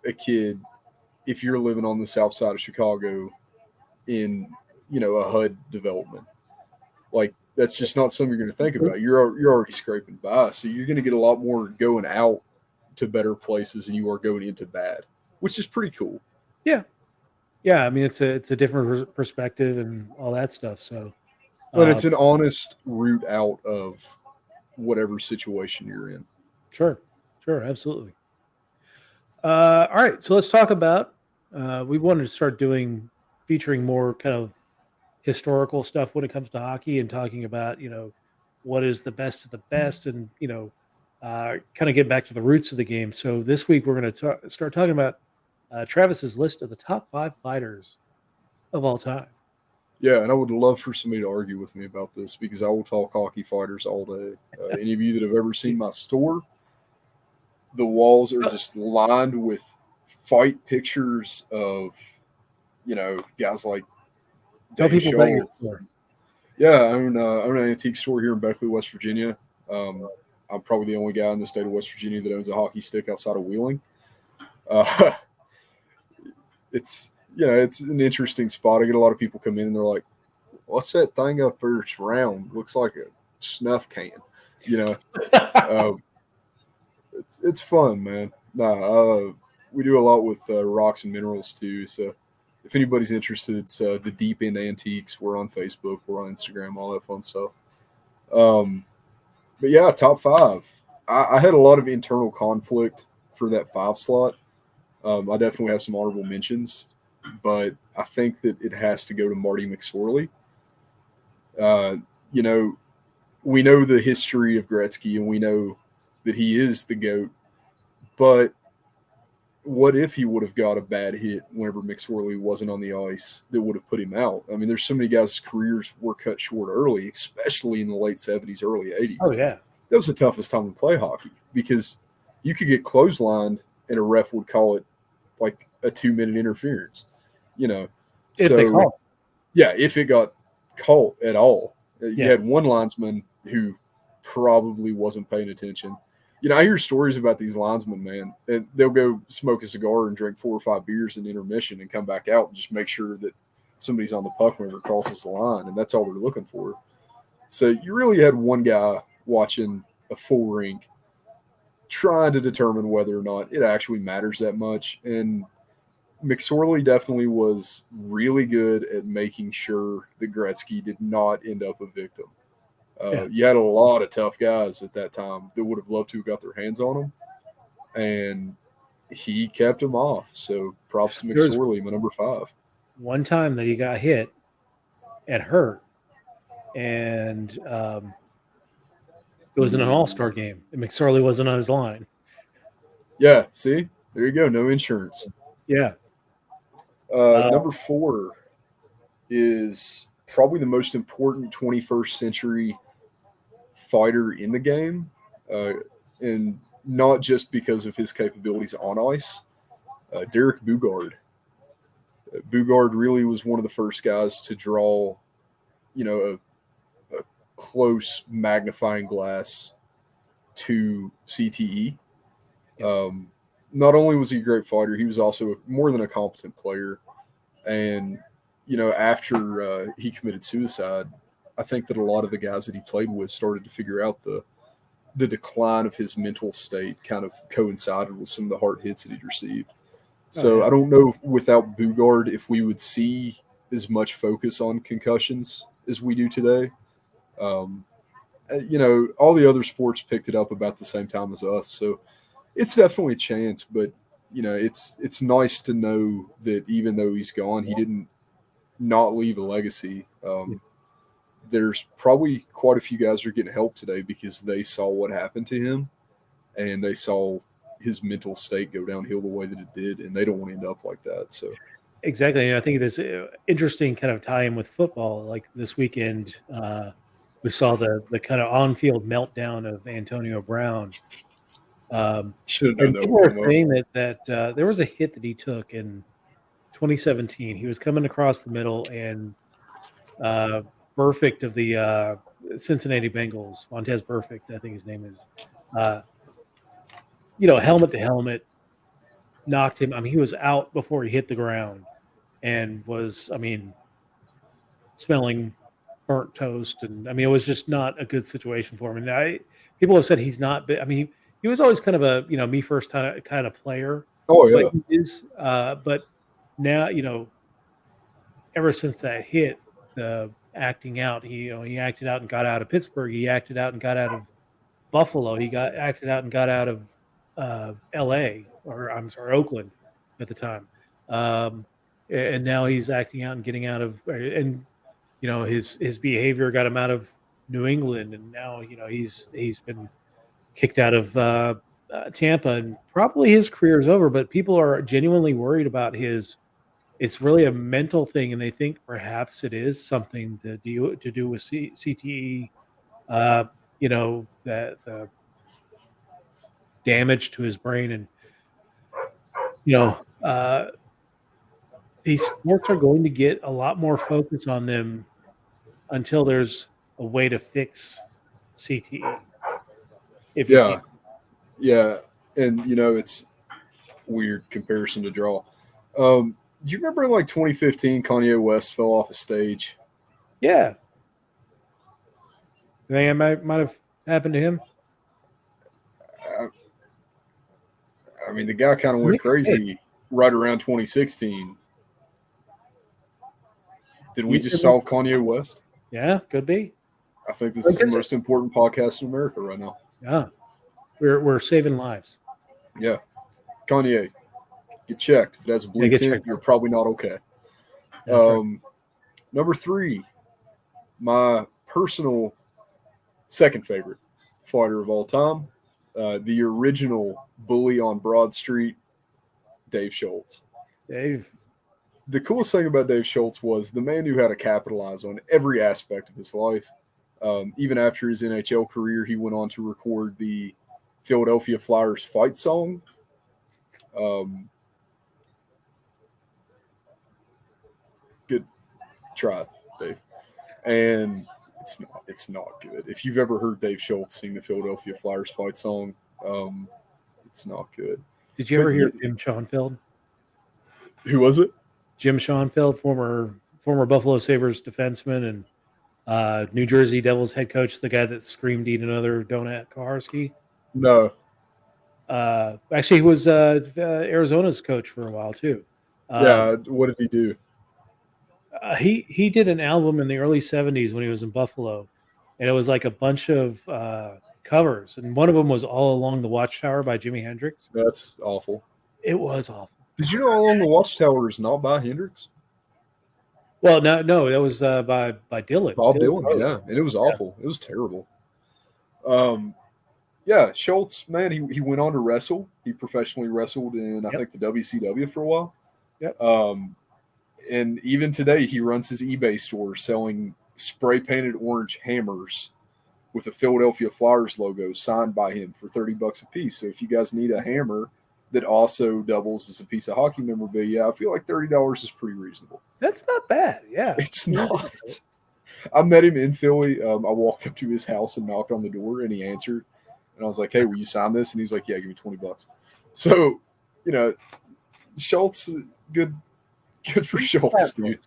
a kid if you're living on the south side of Chicago in a HUD development. Like that's just not something you're going to think about. You're already scraping by, so you're going to get a lot more going out to better places than you are going into bad, which is pretty cool. Yeah, yeah, I mean, it's a different perspective and all that stuff, so And uh it's an honest route out of whatever situation you're in. sure, absolutely. All right, so let's talk about. We wanted to start featuring more kind of historical stuff when it comes to hockey, and talking about what is the best of the best, and kind of get back to the roots of the game. So this week we're going to start talking about Travis's list of the top 5 fighters of all time. Yeah, and I would love for somebody to argue with me about this because I will talk hockey fighters all day. Any of you that have ever seen my store, the walls are just lined with fight pictures of guys like Tell Dave people about your Schultz. store. Yeah, I own an antique store here in Beckley, West Virginia. I'm probably the only guy in the state of West Virginia that owns a hockey stick outside of Wheeling. It's an interesting spot. I get a lot of people come in and they're like, "What's that thing up there? It's round. Looks like a snuff can." Um, it's fun, man. We do a lot with rocks and minerals too. So if anybody's interested, it's the Deep End Antiques. We're on Facebook, we're on Instagram, all that fun stuff. But yeah, top 5. I had a lot of internal conflict for that 5 slot. I definitely have some honorable mentions, but I think that it has to go to Marty McSorley. Uh, you know, we know the history of Gretzky, and we know that he is the GOAT. But what if he would have got a bad hit whenever McSorley wasn't on the ice that would have put him out? I mean, there's so many guys' careers were cut short early, especially in the late 70s, early 80s. Oh yeah, That was the toughest time to play hockey because you could get clotheslined and a ref would call it like a 2-minute interference, if they call. Yeah, if it got caught at all. You Yeah. had one linesman who probably wasn't paying attention. I hear stories about these linesmen, man, and they'll go smoke a cigar and drink 4 or 5 beers in intermission and come back out and just make sure that somebody's on the puck whenever it crosses the line, and that's all they're looking for. So you really had one guy watching a full rink trying to determine whether or not it actually matters that much. And McSorley definitely was really good at making sure that Gretzky did not end up a victim. Yeah. You had a lot of tough guys at that time that would have loved to have got their hands on him, and he kept him off. So props to There was McSorley, my number 5. one time that he got hit and hurt, and it was in an all-star game, and McSorley wasn't on his line. Yeah, see? There you go. No insurance. Yeah. Number 4 is probably the most important 21st century fighter in the game, and not just because of his capabilities on ice. Derek Bugard. Bugard really was one of the first guys to draw, a close magnifying glass to CTE. Not only was he a great fighter, he was also more than a competent player. And, after he committed suicide, I think that a lot of the guys that he played with started to figure out the decline of his mental state kind of coincided with some of the hard hits that he'd received. So I don't know without Bugard if we would see as much focus on concussions as we do today. All the other sports picked it up about the same time as us. So it's definitely a chance, but it's nice to know that even though he's gone, he didn't not leave a legacy. There's probably quite a few guys that are getting help today because they saw what happened to him and they saw his mental state go downhill the way that it did, and they don't want to end up like that. So exactly. And I think this interesting kind of tie in with football. Like this weekend, we saw the kind of on-field meltdown of Antonio Brown. Should have known And that people would were come up. saying that there was a hit that he took in 2017. He was coming across the middle, and Burfict of the Cincinnati Bengals, Montez Burfict, I think his name is, helmet to helmet, knocked him. I mean, he was out before he hit the ground and was, smelling burnt toast. And it was just not a good situation for him. And people have said he's not, he was always kind of a, me first kind of player. Oh, yeah. But he is, but now, ever since that hit, the acting out, he acted out and got out of Pittsburgh. He acted out and got out of Buffalo. He acted out and got out of L.A. or I'm sorry, Oakland at the time. And now he's acting out and getting out of, and his behavior got him out of New England, and now he's been kicked out of Tampa, and probably his career is over. But people are genuinely worried about his. It's really a mental thing, and they think perhaps it is something to do with CTE. That the damage to his brain, and these sports are going to get a lot more focus on them until there's a way to fix CTE. Yeah, and it's weird comparison to draw. Do you remember in 2015, Kanye West fell off a stage? Yeah. You think it might have happened to him? The guy kind of went crazy right around 2016. Did we just solve Kanye West? Yeah, could be. I think this is the most important podcast in America right now. Yeah. We're saving lives. Yeah. Kanye, get checked. If it has a blue tint, you're probably not okay. Right. Number 3, my personal second favorite fighter of all time, the original bully on Broad Street, Dave Schultz. The coolest thing about Dave Schultz was the man who had to capitalize on every aspect of his life. Even after his NHL career, he went on to record the Philadelphia Flyers fight song. Good try, Dave. And it's not good. If you've ever heard Dave Schultz sing the Philadelphia Flyers fight song, it's not good. Did you ever hear Jim Schoenfeld? Who was it? Jim Schoenfeld, former Buffalo Sabres defenseman and New Jersey Devils head coach, the guy that screamed "Eat another donut, Koharski." No. Actually, he was Arizona's coach for a while too. What did he do? He did an album in the early 70s when he was in Buffalo, and it was like a bunch of covers, and one of them was "All Along the Watchtower" by Jimi Hendrix. That's awful. It was awful. Did you know "All Along the Watchtower" is not by Hendrix? Well, no, that was by Dylan. Bob Dylan, yeah, and it was awful. It was terrible. Schultz, man, he went on to wrestle. He professionally wrestled in, I think, the WCW for a while. Yep. And even today, he runs his eBay store selling spray-painted orange hammers with a Philadelphia Flyers logo signed by him for $30 a piece. So if you guys need a hammer that also doubles as a piece of hockey memorabilia, I feel like $30 is pretty reasonable. That's not bad. Yeah. It's not. I met him in Philly. I walked up to his house and knocked on the door, and he answered. And I was like, "Hey, will you sign this?" And he's like, "Yeah, give me $20." So, Schultz, good for Schultz, dude.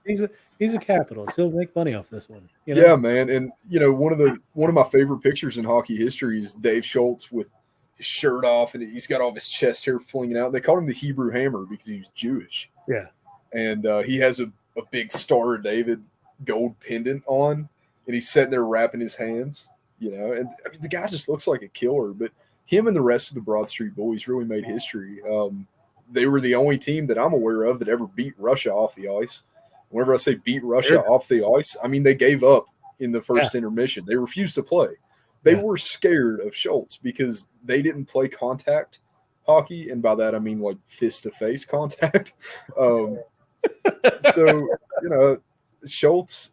He's a capitalist. He'll make money off this one. Yeah, man. And one of my favorite pictures in hockey history is Dave Schultz with his shirt off, and he's got all of his chest hair flinging out. They called him the Hebrew Hammer because he was Jewish. Yeah, and he has a big Star of David gold pendant on, and he's sitting there wrapping his hands. And I mean, the guy just looks like a killer. But him and the rest of the Broad Street Bullies really made history. They were the only team that I'm aware of that ever beat Russia off the ice. Whenever I say beat Russia off the ice, I mean they gave up in the first intermission. They refused to play. They were scared of Schultz because they didn't play contact hockey, and by that I mean like fist-to-face contact. So Schultz.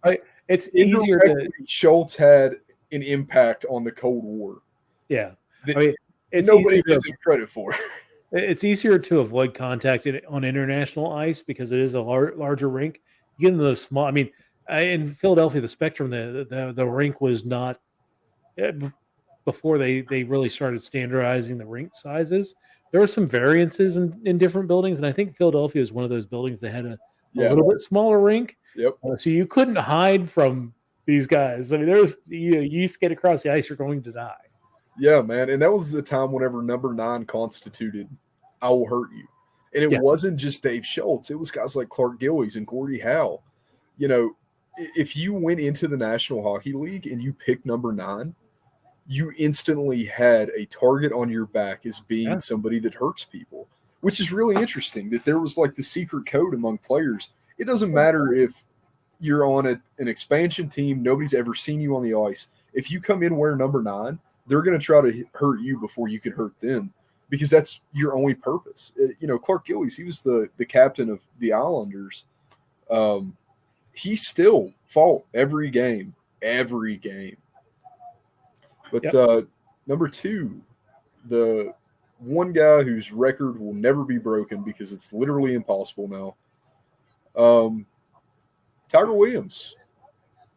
It's easier to. Schultz had an impact on the Cold War. Yeah, I mean, nobody gives him credit for. It's easier to avoid contact on international ice because it is a larger rink. You get into those small. I mean, in Philadelphia, the Spectrum, the rink was not before they really started standardizing the rink sizes. There were some variances in different buildings, and I think Philadelphia is one of those buildings that had a little bit smaller rink. Yep. So you couldn't hide from these guys. I mean, you used to get across the ice, you're going to die. Yeah, man. And that was the time whenever number 9 constituted, I will hurt you. And it wasn't just Dave Schultz. It was guys like Clark Gillies and Gordie Howe. If you went into the National Hockey League and you picked number 9, you instantly had a target on your back as being somebody that hurts people, which is really interesting that there was like the secret code among players. It doesn't matter if you're on an expansion team, nobody's ever seen you on the ice. If you come in wearing number 9, they're going to try to hurt you before you can hurt them because that's your only purpose. Clark Gillies, he was the captain of the Islanders. He still fought every game. But number 2, the one guy whose record will never be broken because it's literally impossible now, Tiger Williams,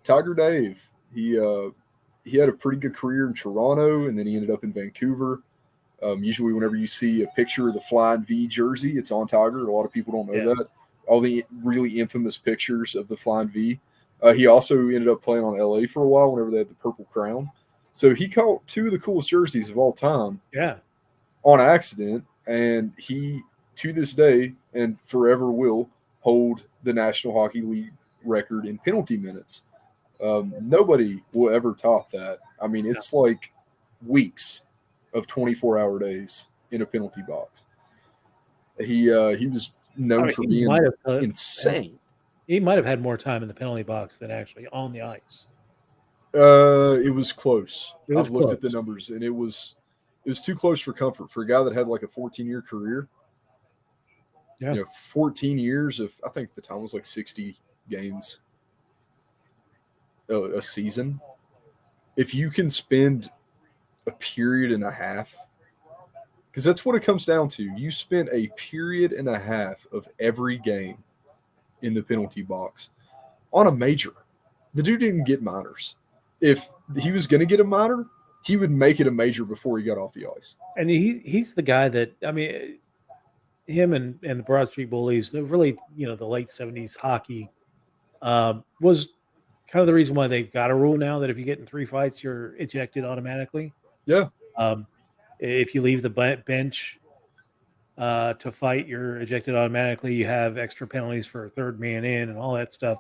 Tiger Dave. He had a pretty good career in Toronto, and then he ended up in Vancouver. Usually whenever you see a picture of the Flying V jersey, it's on Tiger. A lot of people don't know that. All the really infamous pictures of the Flying V. He also ended up playing on LA for a while whenever they had the Purple Crown. So he caught 2 of the coolest jerseys of all time on accident, and he, to this day and forever will, hold the National Hockey League record in penalty minutes. Nobody will ever top that. I mean, it's like weeks of 24-hour days in a penalty box. He was known for being insane. He might have had more time in the penalty box than actually on the ice. It was close. I've looked at the numbers, and it was too close for comfort for a guy that had like a 14-year career. 14 years of, I think the time was like 60 games a season. If you can spend a period and a half, because that's what it comes down to. You spent a period and a half of every game in the penalty box on a major. The dude didn't get minors. If he was going to get a minor, he would make it a major before he got off the ice. And he's the guy that, I mean, him and the Broad Street Bullies, the really, the late 70s hockey was kind of the reason why they've got a rule now that if you get in 3 fights, you're ejected automatically. Yeah. If you leave the bench to fight, you're ejected automatically. You have extra penalties for third man in and all that stuff.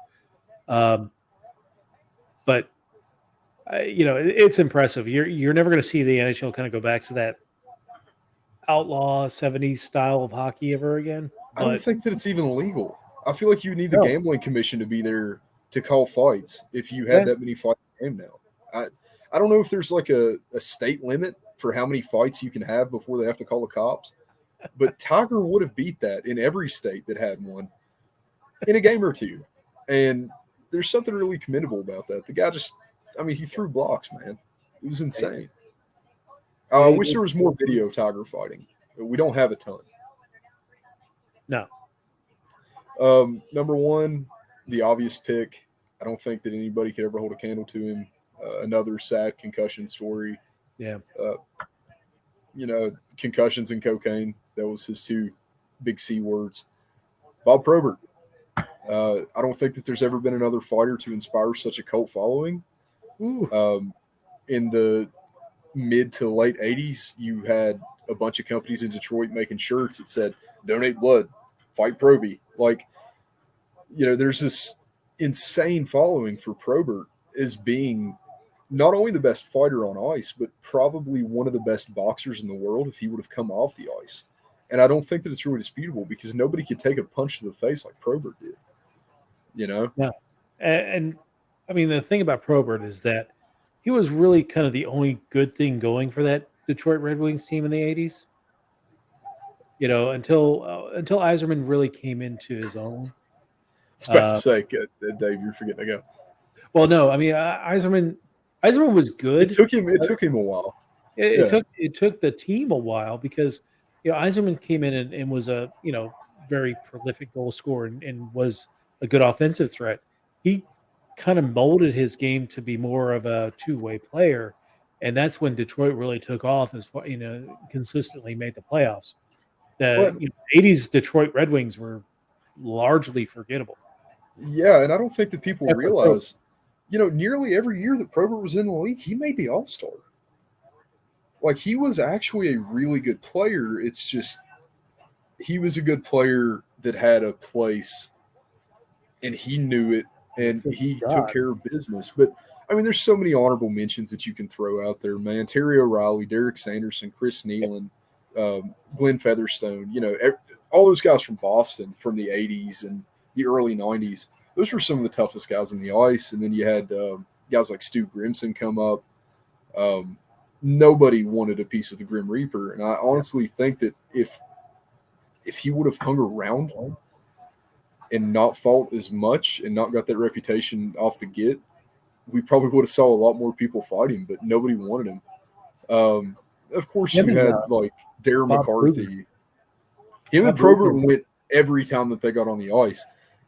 But it's impressive. You're never going to see the NHL kind of go back to that outlaw 70s style of hockey ever again. I don't think that it's even legal. I feel like you need the gambling commission to be there to call fights if you had that many fights in the game now. I don't know if there's like a state limit for how many fights you can have before they have to call the cops, but Tiger would have beat that in every state that had one in a game or two. And there's something really commendable about that. The guy he threw blocks, man. It was insane. I wish there was more video of Tiger fighting. But we don't have a ton. No. Number one, the obvious pick. I don't think that anybody could ever hold a candle to him. Another sad concussion story. Yeah. Concussions and cocaine. That was his two big C words. Bob Probert. I don't think that there's ever been another fighter to inspire such a cult following. In the mid to late 80s, you had a bunch of companies in Detroit making shirts that said, donate blood, fight Proby. There's this insane following for Probert as being not only the best fighter on ice, but probably one of the best boxers in the world if he would have come off the ice. And I don't think that it's really disputable because nobody could take a punch to the face like Probert did. Yeah. And I mean, the thing about Probert is that he was really kind of the only good thing going for that Detroit Red Wings team in the 80s. Until Yzerman really came into his own. I was about to say, Dave, you're forgetting to go. Well, no, I mean, Yzerman was good. It took him a while. It took the team a while because Yzerman came in and was a very prolific goal scorer and was a good offensive threat. He kind of molded his game to be more of a two-way player, and that's when Detroit really took off as far, consistently made the playoffs. The 80s Detroit Red Wings were largely forgettable. Yeah, and I don't think that people realize, nearly every year that Probert was in the league, he made the All-Star. He was actually a really good player. It's just he was a good player that had a place, and he knew it, and he took care of business. But, I mean, there's so many honorable mentions that you can throw out there, man. Terry O'Reilly, Derek Sanderson, Chris Nealon, Glenn Featherstone, all those guys from Boston from the 80s and the early 90s. Those were some of the toughest guys on the ice. And then you had guys like Stu Grimson come up. Nobody wanted a piece of the Grim Reaper. And I honestly think that if he would have hung around and not fought as much and not got that reputation off the get, we probably would have saw a lot more people fight him, but nobody wanted him. Of course, you had Darren McCarthy. Him and Probert went every time that they got on the ice.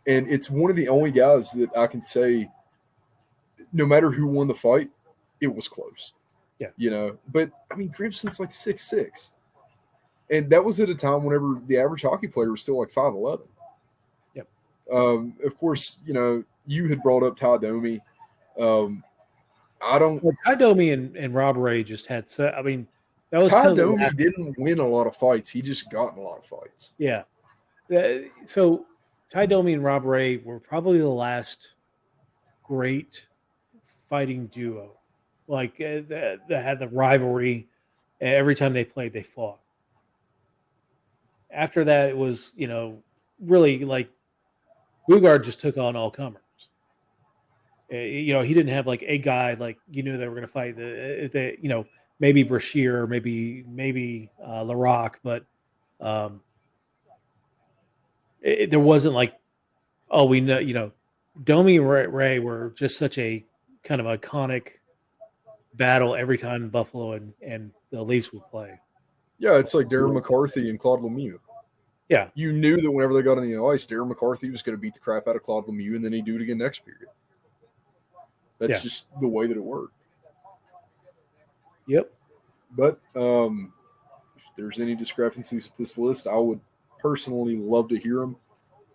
And it's one of the only guys that I can say, no matter who won the fight, it was close. Yeah. But, I mean, Grimson's 6'6". And that was at a time whenever the average hockey player was still 5'11". Yep. Of course, you had brought up Ty Domi. Ty Domi and Rob Ray just had. I mean, that was Ty Domi didn't win a lot of fights. He just got in a lot of fights. Yeah. So Ty Domi and Rob Ray were probably the last great fighting duo. That had the rivalry. Every time they played, they fought. After that, it was, really Bugard just took on all comers. He didn't have a guy they were going to fight maybe Brashear, maybe Larocque, but there wasn't we know, Domi and Ray were just such a kind of iconic battle every time Buffalo and the Leafs would play. Yeah, it's like Darren McCarthy and Claude Lemieux. Yeah. You knew that whenever they got on the ice, Darren McCarthy was going to beat the crap out of Claude Lemieux, and then he'd do it again next period. That's just the way that it worked. Yep. But if there's any discrepancies with this list, I would personally love to hear them,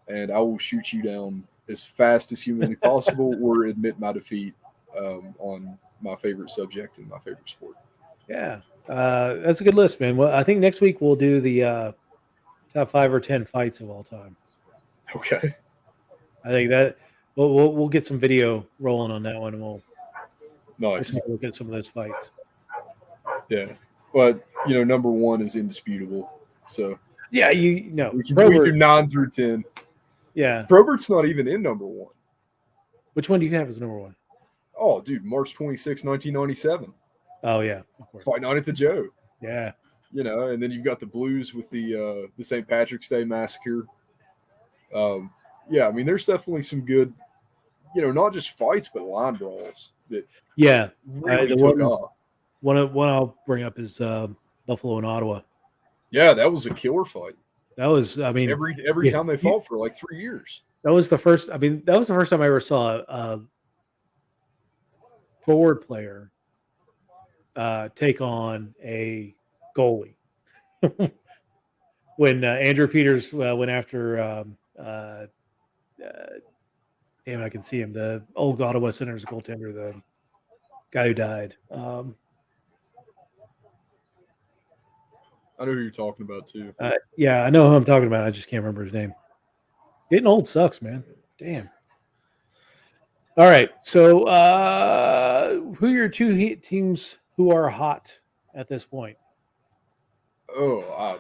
and I will shoot you down as fast as humanly possible or admit my defeat on my favorite subject and my favorite sport. Yeah. That's a good list, man. Well, I think next week we'll do the top 5 or 10 fights of all time. Okay. I think that we'll get some video rolling on that one, and we'll look at some of those fights. Yeah, but number one is indisputable. So yeah, we do 9 through 10. Yeah, Probert's not even in number one. Which one do you have as number one? Oh, dude, March 26, 1997. Oh yeah, of course. Fight Night at the Joe. Yeah. And then you've got the Blues with the St. Patrick's Day Massacre. Yeah, I mean, there's definitely some good, not just fights, but line brawls that really took off. One I'll bring up is Buffalo and Ottawa. Yeah, that was a killer fight. That was, I mean, Every time they fought for like 3 years. that was the first. I mean, that was the first time I ever saw a forward player take on a goalie. When Andrew Peters went after, damn, I can see him, the old Ottawa Senators goaltender, the guy who died. I know who you're talking about too. Yeah, I know who I'm talking about. I just can't remember his name. Getting old sucks, man. Damn. All right. So, who are your two teams who are hot at this point? Oh, I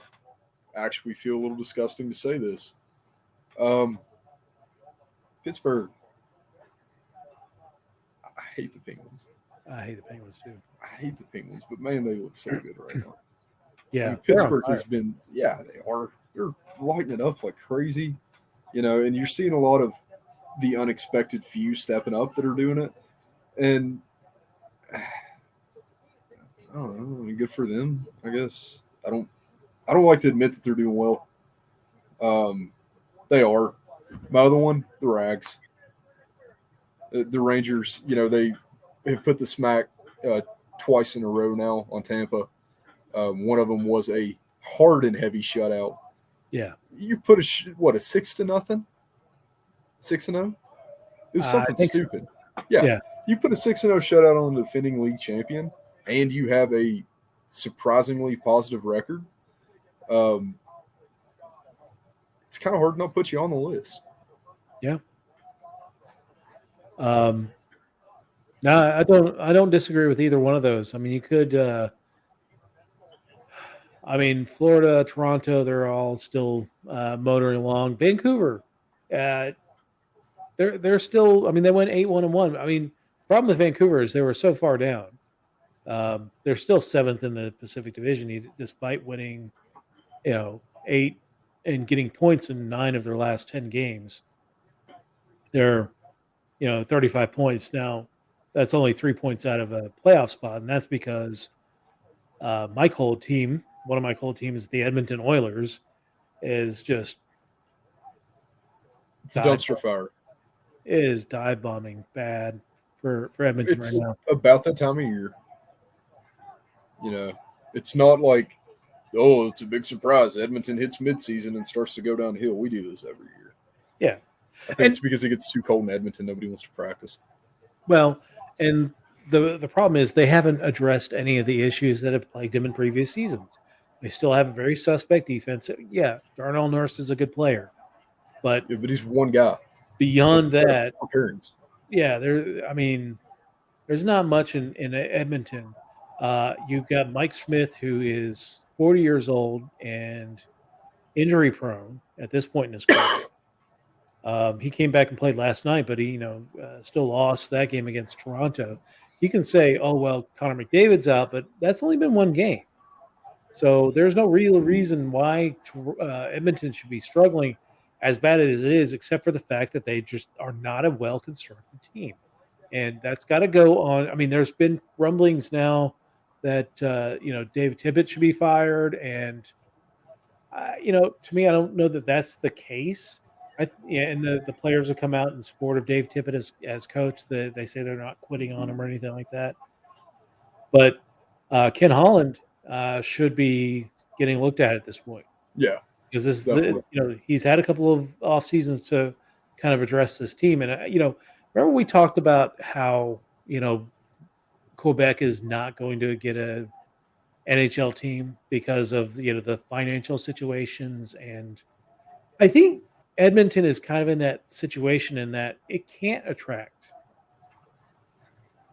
actually feel a little disgusting to say this. Pittsburgh. I hate the Penguins. I hate the Penguins too. I hate the Penguins, but man, they look so good right now. Yeah, I mean, Pittsburgh has been, they are. They're lighting it up like crazy, and you're seeing a lot of the unexpected few stepping up that are doing it. And I don't know, I mean, good for them, I guess. I don't like to admit that they're doing well. They are. My other one, the Rags. The Rangers, they have put the smack twice in a row now on Tampa. One of them was a hard and heavy shutout. Yeah. You put a 6-0? 6-0? It was something stupid. So. Yeah. You put a 6-0 shutout on the defending league champion, and you have a surprisingly positive record. It's kind of hard to not put you on the list. Yeah. No, I don't disagree with either one of those. I mean, you could. Florida, Toronto, they're all still motoring along. Vancouver, they're still. I mean, they went 8-1-1. I mean, the problem with Vancouver is they were so far down. They're still 7th in the Pacific Division, despite winning, 8 and getting points in 9 of their last 10 games. They're 35 points. Now, that's only 3 points out of a playoff spot, and that's because one of my cold teams, the Edmonton Oilers, is just it's a dumpster fire. It is dive bombing bad for Edmonton right now. About that time of year. It's not like, oh, it's a big surprise. Edmonton hits midseason and starts to go downhill. We do this every year. Yeah. I think it's because it gets too cold in Edmonton. Nobody wants to practice. Well, and the problem is they haven't addressed any of the issues that have plagued them in previous seasons. They still have a very suspect defense. Yeah, Darnell Nurse is a good player. But he's one guy. Beyond that, there's not much in Edmonton. You've got Mike Smith, who is 40 years old and injury prone at this point in his career. He came back and played last night, but he, still lost that game against Toronto. You can say, oh, well, Connor McDavid's out, but that's only been one game. So there's no real reason why Edmonton should be struggling as bad as it is, except for the fact that they just are not a well-constructed team. And that's got to go on. I mean, there's been rumblings now that, Dave Tippett should be fired. And, to me, I don't know that that's the case. And the players have come out in support of Dave Tippett as coach. They say they're not quitting on him or anything like that. But Ken Holland should be getting looked at this point. Yeah. Because he's had a couple of off seasons to kind of address this team. And, remember we talked about how, Quebec is not going to get a NHL team because of, the financial situations. And I think Edmonton is kind of in that situation in that it can't attract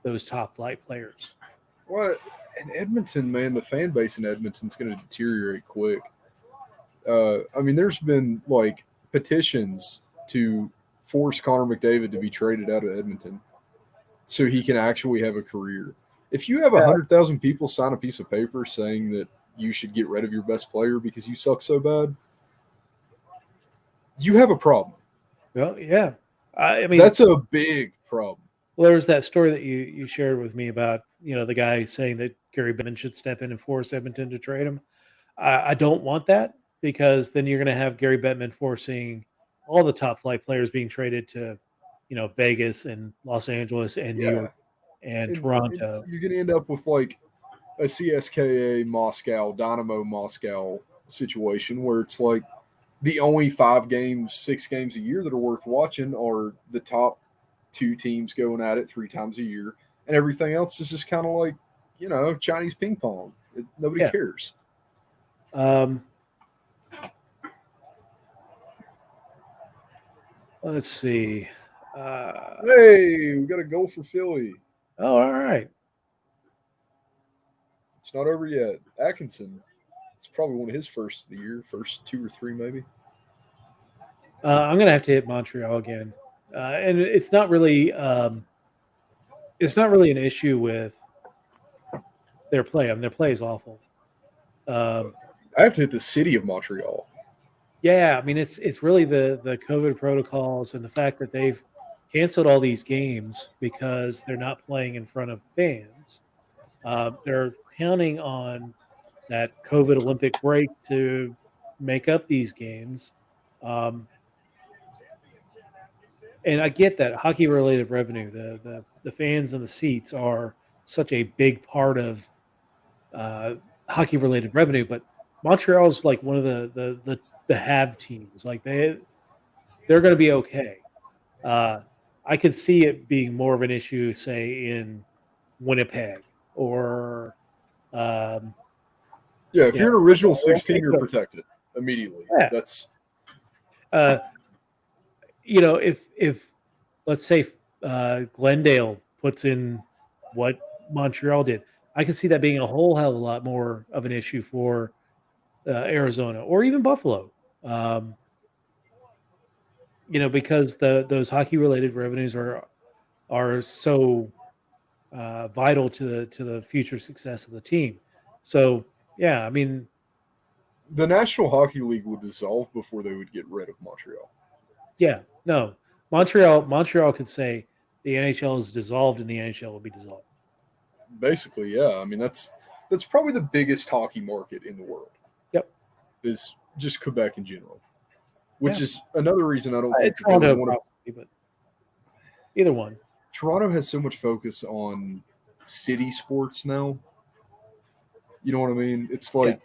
those top flight players. Well, in Edmonton, man, the fan base in Edmonton is going to deteriorate quick. There's been petitions to force Connor McDavid to be traded out of Edmonton so he can actually have a career. If you have 100,000 people sign a piece of paper saying that you should get rid of your best player because you suck so bad, you have a problem. Well, yeah. That's a big problem. Well, there was that story that you shared with me about, the guy saying that Gary Bettman should step in and force Edmonton to trade him. I don't want that because then you're going to have Gary Bettman forcing all the top flight players being traded to, Vegas and Los Angeles and New Yeah. York and And Toronto. you're going to end up with like a CSKA Moscow, Dynamo Moscow situation where it's like the only 5 games, 6 games a year that are worth watching are the top 2 teams going at it 3 times a year. And everything else is just kind of like, Chinese ping pong. Nobody Yeah. cares. Let's see. Hey, we got a goal for Philly. Oh, all right. It's not over yet. Atkinson. It's probably one of his first of the year, first 2 or 3 maybe. I'm going to have to hit Montreal again. And it's not really an issue with their play. I mean, their play is awful. I have to hit the city of Montreal. Yeah, I mean it's really the COVID protocols and the fact that they've canceled all these games because they're not playing in front of fans. They're counting on that COVID Olympic break to make up these games. And I get that hockey related revenue, the fans and the seats are such a big part of hockey related revenue, but Montreal's like one of the have teams. Like they're going to be okay. I could see it being more of an issue, say in Winnipeg or if you're an original 16, you're Vancouver. protected immediately. Yeah. That's if let's say Glendale puts in what Montreal did, I could see that being a whole hell of a lot more of an issue for Arizona or even Buffalo. Because those hockey related revenues are so vital to the future success of the team. So yeah, I mean, the National Hockey League would dissolve before they would get rid of Montreal. Yeah, no, Montreal could say the NHL is dissolved and the NHL will be dissolved. Basically, yeah. I mean, that's probably the biggest hockey market in the world. Yep, is just Quebec in general, which is another reason I don't think Toronto probably, but either one. Toronto has so much focus on city sports now. You know what I mean? It's like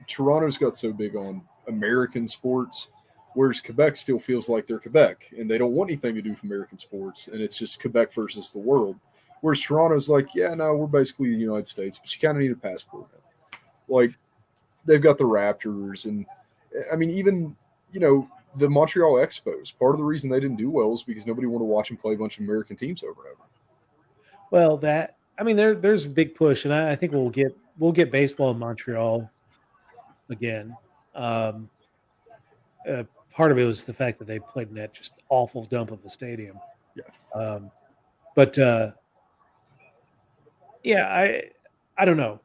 Toronto's got so big on American sports, whereas Quebec still feels like they're Quebec and they don't want anything to do with American sports, and it's just Quebec versus the world. Whereas Toronto's like, yeah, no, we're basically the United States, but you kind of need a passport now. Like, they've got the Raptors, and I mean, even, the Montreal Expos. Part of the reason they didn't do well is because nobody wanted to watch them play a bunch of American teams over and over. Well, there's a big push, and I think we'll get baseball in Montreal again. Part of it was the fact that they played in that just awful dump of a stadium. Yeah. But I don't know.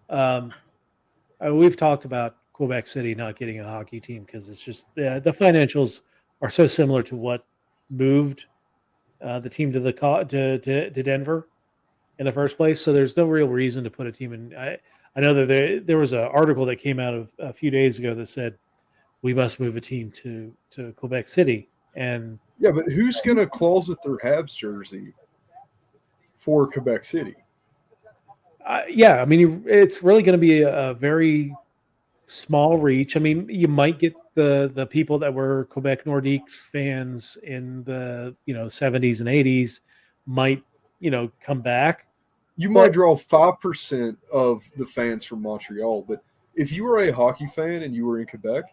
We've talked about Quebec City not getting a hockey team because it's just the financials are so similar to what moved the team to Denver in the first place. So there's no real reason to put a team in. I know that there was an article that came out of a few days ago that said we must move a team to Quebec City. And yeah, but who's going to closet their Habs jersey for Quebec City? I mean, it's really going to be a very small reach. I mean, you might get the people that were Quebec Nordiques fans in the 70s and 80s might come back. You might draw 5% of the fans from Montreal, but if you were a hockey fan and you were in Quebec,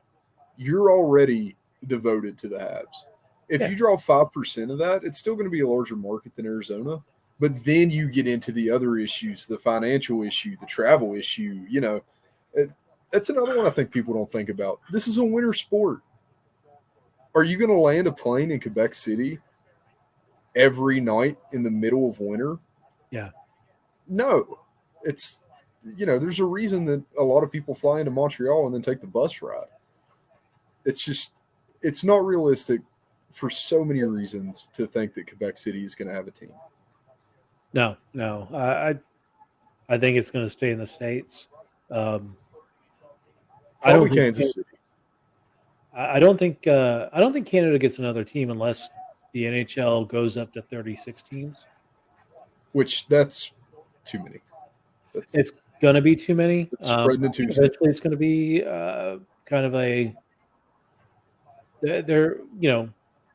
you're already devoted to the Habs. If you draw 5% of that, it's still going to be a larger market than Arizona. But then you get into the other issues, the financial issue, the travel issue. That's another one I think people don't think about. This is a winter sport. Are you going to land a plane in Quebec City every night in the middle of winter? Yeah. No. It's, there's a reason that a lot of people fly into Montreal and then take the bus ride. It's not realistic for so many reasons to think that Quebec City is going to have a team. No. I think it's going to stay in the States. I Probably don't think Kansas City. I don't think Canada gets another team unless the NHL goes up to 36 teams. Which that's too many. It's going to be too many. It's spreading it too thin. Eventually, it's going to be kind of a they're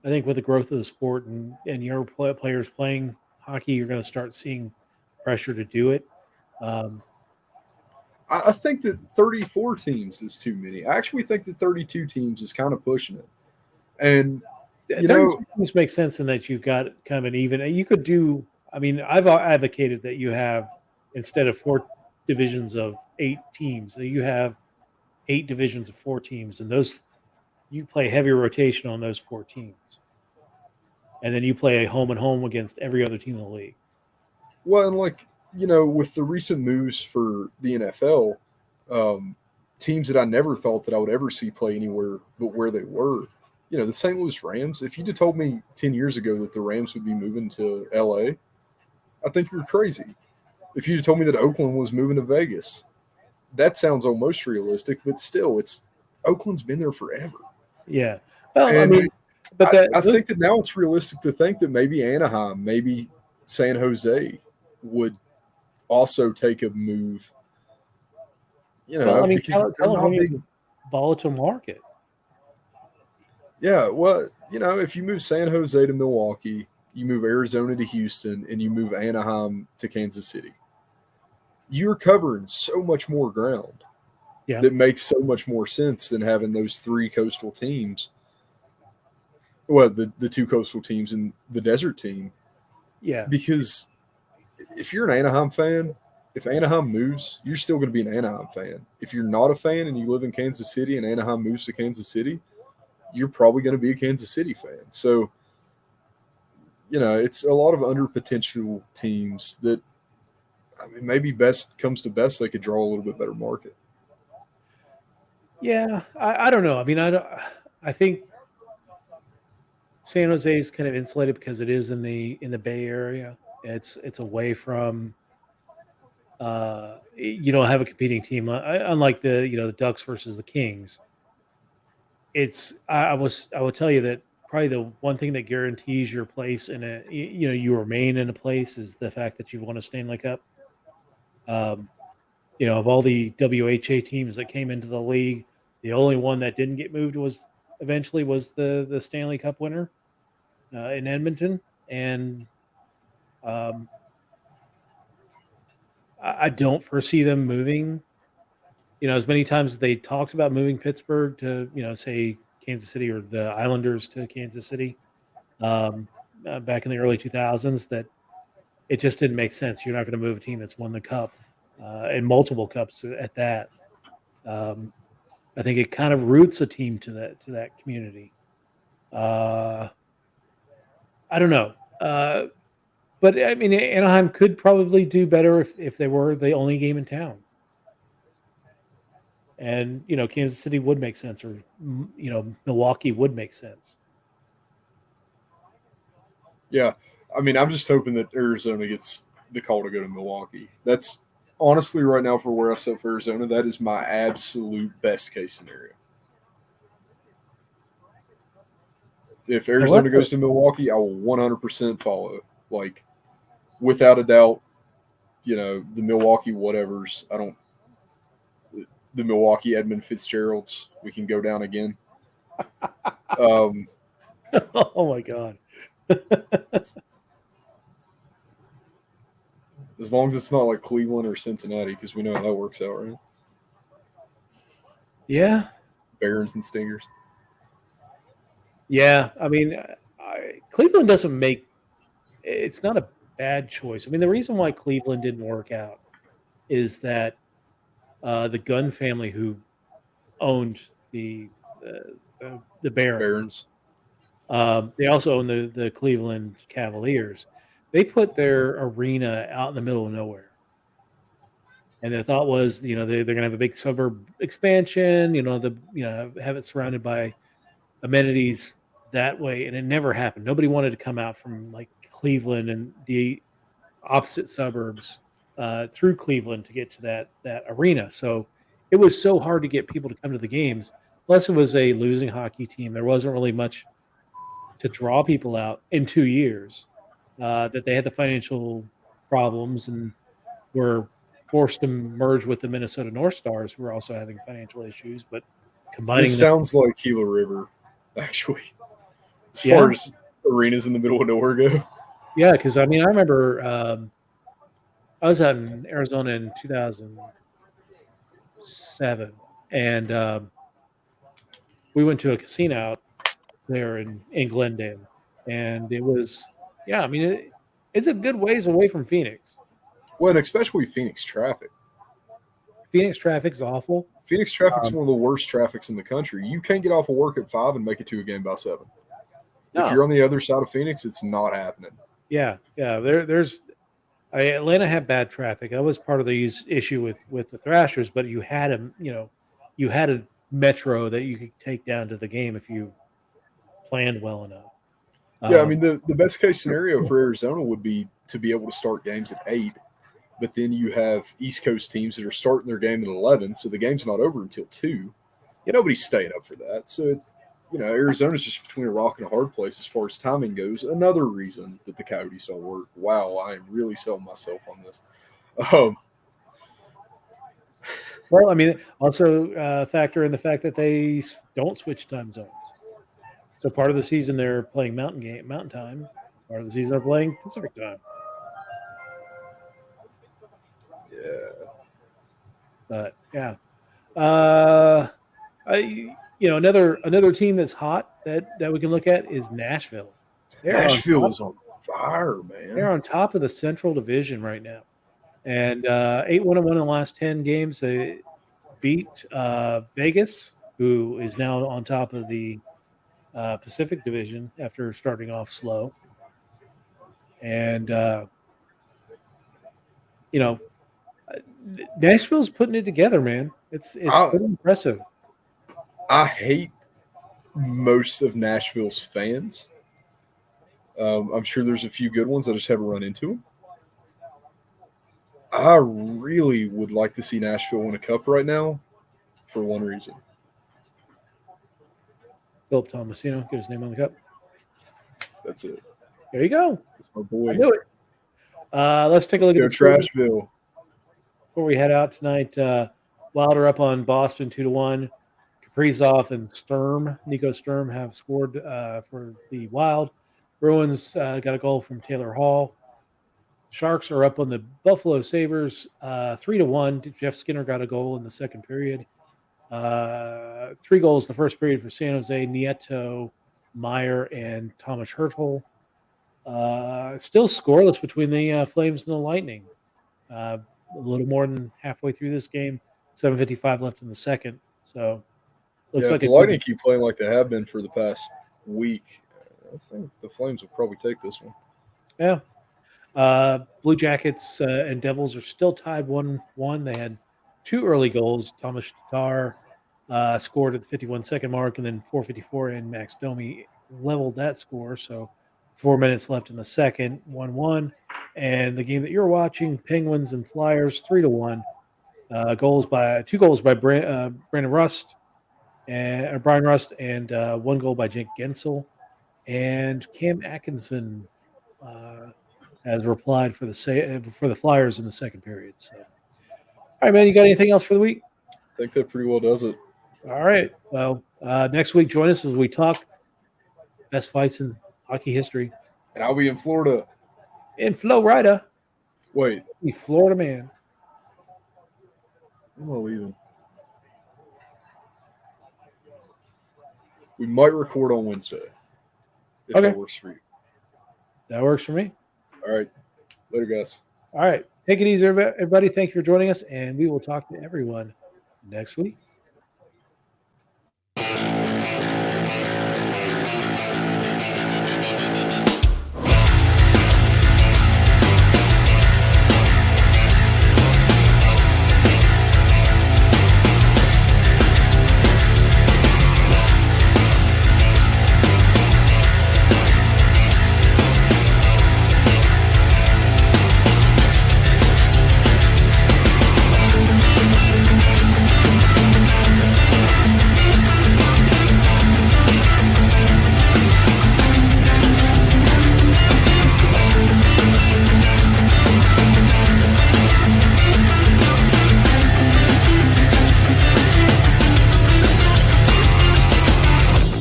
I think with the growth of the sport and your players playing hockey, you're going to start seeing pressure to do it. I think that 34 teams is too many. I actually think that 32 teams is kind of pushing it. And, you know, teams make sense in that you've got kind of an even. You could do. I mean, I've advocated that you have instead of 4 divisions of 8 teams, that you have 8 divisions of 4 teams, and those you play heavy rotation on those 4 teams, and then you play home and home against every other team in the league. well, and like, you know, with the recent moves for the NFL, teams that I never thought that I would ever see play anywhere but where they were. You know, the St. Louis Rams, if you'd have told me 10 years ago that the Rams would be moving to LA, I think you were crazy. If you'd have told me that Oakland was moving to Vegas, that sounds almost realistic, but still, it's Oakland's been there forever. Yeah. Well, I And mean, but I think that now it's realistic to think that maybe Anaheim, maybe San Jose would also take a move. You know, well, I mean, because they're not California big. is a volatile market. Yeah, well, you know, if you move San Jose to Milwaukee, you move Arizona to Houston, and you move Anaheim to Kansas City, you're covering so much more ground. Yeah. That makes so much more sense than having those 3 coastal teams. Well, the 2 coastal teams and the desert team. Yeah. Because if you're an Anaheim fan, if Anaheim moves, you're still going to be an Anaheim fan. If you're not a fan and you live in Kansas City and Anaheim moves to Kansas City, you're probably going to be a Kansas City fan. So, you know, it's a lot of under potential teams that, I mean, maybe best comes to best, they could draw a little bit better market. Yeah, I don't know. I mean, I think San Jose is kind of insulated because it is in the Bay Area. It's away from. You don't have a competing team, unlike the Ducks versus the Kings. I will tell you that probably the one thing that guarantees your place in you remain in a place is the fact that you've won a Stanley Cup. Of all the WHA teams that came into the league, the only one that didn't get moved was the Stanley Cup winner in Edmonton, and I don't foresee them moving. As many times as they talked about moving Pittsburgh to say Kansas City or the Islanders to Kansas City back in the early 2000s, that it just didn't make sense. You're not going to move a team that's won the cup and multiple cups at that. I think it kind of roots a team to that community. I don't know, but I mean, Anaheim could probably do better if they were the only game in town, and Kansas City would make sense, or Milwaukee would make sense. Yeah, I mean, I'm just hoping that Arizona gets the call to go to Milwaukee. That's honestly right now for where I sit for Arizona. That is my absolute best case scenario. If Arizona goes to Milwaukee, I will 100% follow. Like, without a doubt, the Milwaukee whatevers. The Milwaukee Edmund Fitzgeralds. We can go down again. Oh my God. As long as it's not like Cleveland or Cincinnati, because we know how that works out, right? Yeah. Barons and Stingers. Yeah. I mean, Cleveland doesn't make – it's not a bad choice. I mean, the reason why Cleveland didn't work out is that the Gunn family who owned the Barons. They also own the Cleveland Cavaliers. They put their arena out in the middle of nowhere, and their thought was, they're going to have a big suburb expansion. Have it surrounded by amenities that way, and it never happened. Nobody wanted to come out from like Cleveland and the opposite suburbs through Cleveland to get to that arena. So it was so hard to get people to come to the games. Plus, it was a losing hockey team. There wasn't really much to draw people out in 2 years. That they had the financial problems and were forced to merge with the Minnesota North Stars, who were also having financial issues. But combining This them, sounds like Gila River, actually, as yeah, far as arenas in the middle of nowhere go. yeah. Because I mean, I remember I was out in Arizona in 2007, and we went to a casino out there in Glendale, and it was, yeah. I mean, it's a good ways away from Phoenix. Well, and especially Phoenix traffic. Phoenix traffic's awful. Phoenix traffic's one of the worst traffics in the country. You can't get off of work at 5 and make it to a game by 7. No. If you're on the other side of Phoenix, it's not happening. Yeah. Atlanta had bad traffic. That was part of the issue with the Thrashers, but you had a metro that you could take down to the game if you planned well enough. Yeah, I mean the best case scenario for Arizona would be to be able to start games at 8, but then you have East Coast teams that are starting their game at 11, so the game's not over until 2. Nobody's staying up for that. So, Arizona's just between a rock and a hard place as far as timing goes. Another reason that the Coyotes don't work. Wow, I am really selling myself on this. Well, I mean, also factor in the fact that they don't switch time zones. So part of the season they're playing Mountain Time. Part of the season they're playing Pacific Time. Yeah. But yeah, another team that's hot that we can look at is Nashville. Nashville is on fire, man. They're on top of the Central Division right now, and 8-1-1 in the last 10 games. They beat Vegas, who is now on top of the Pacific Division after starting off slow, and Nashville's putting it together, man. It's pretty impressive. I hate most of Nashville's fans. I'm sure there's a few good ones. I just haven't run into them. I really would like to see Nashville win a cup right now for one reason. Philip Tomasino, get his name on the cup. That's it. There you go. That's my boy. I knew it. Let's take a look at the Trashville. Before we head out tonight, Wilder up on Boston 2-1. Kaprizov and Nico Sturm have scored for the Wild. Bruins got a goal from Taylor Hall. Sharks are up on the Buffalo Sabres 3-1. Jeff Skinner got a goal in the second period. 3 goals the first period for San Jose, Nieto, Meyer, and Thomas Hertl. Still scoreless between the Flames and the Lightning. A little more than halfway through this game. 7:55 left in the second. So looks like the Lightning keep playing like they have been for the past week. I think the Flames will probably take this one. Yeah. Blue Jackets and Devils are still tied 1-1. They had 2 early goals. Thomas Tatar scored at the 51-second mark, and then 4:54 and Max Domi leveled that score. So 4 minutes left in the second, 1-1. And the game that you're watching, Penguins and Flyers, 3-1. 2 goals by Brandon Rust and Brian Rust, and 1 goal by Jake Gensel. And Cam Atkinson has replied for the Flyers in the second period. So, all right, man, you got anything else for the week? I think that pretty well does it. All right. Well, next week, join us as we talk best fights in hockey history. And I'll be in Florida. In Florida. Wait. The Florida man. I'm not leaving. We might record on Wednesday. If that works for you. That works for me. All right. Later, guys. All right. Take it easy, everybody. Thank you for joining us, and we will talk to everyone next week.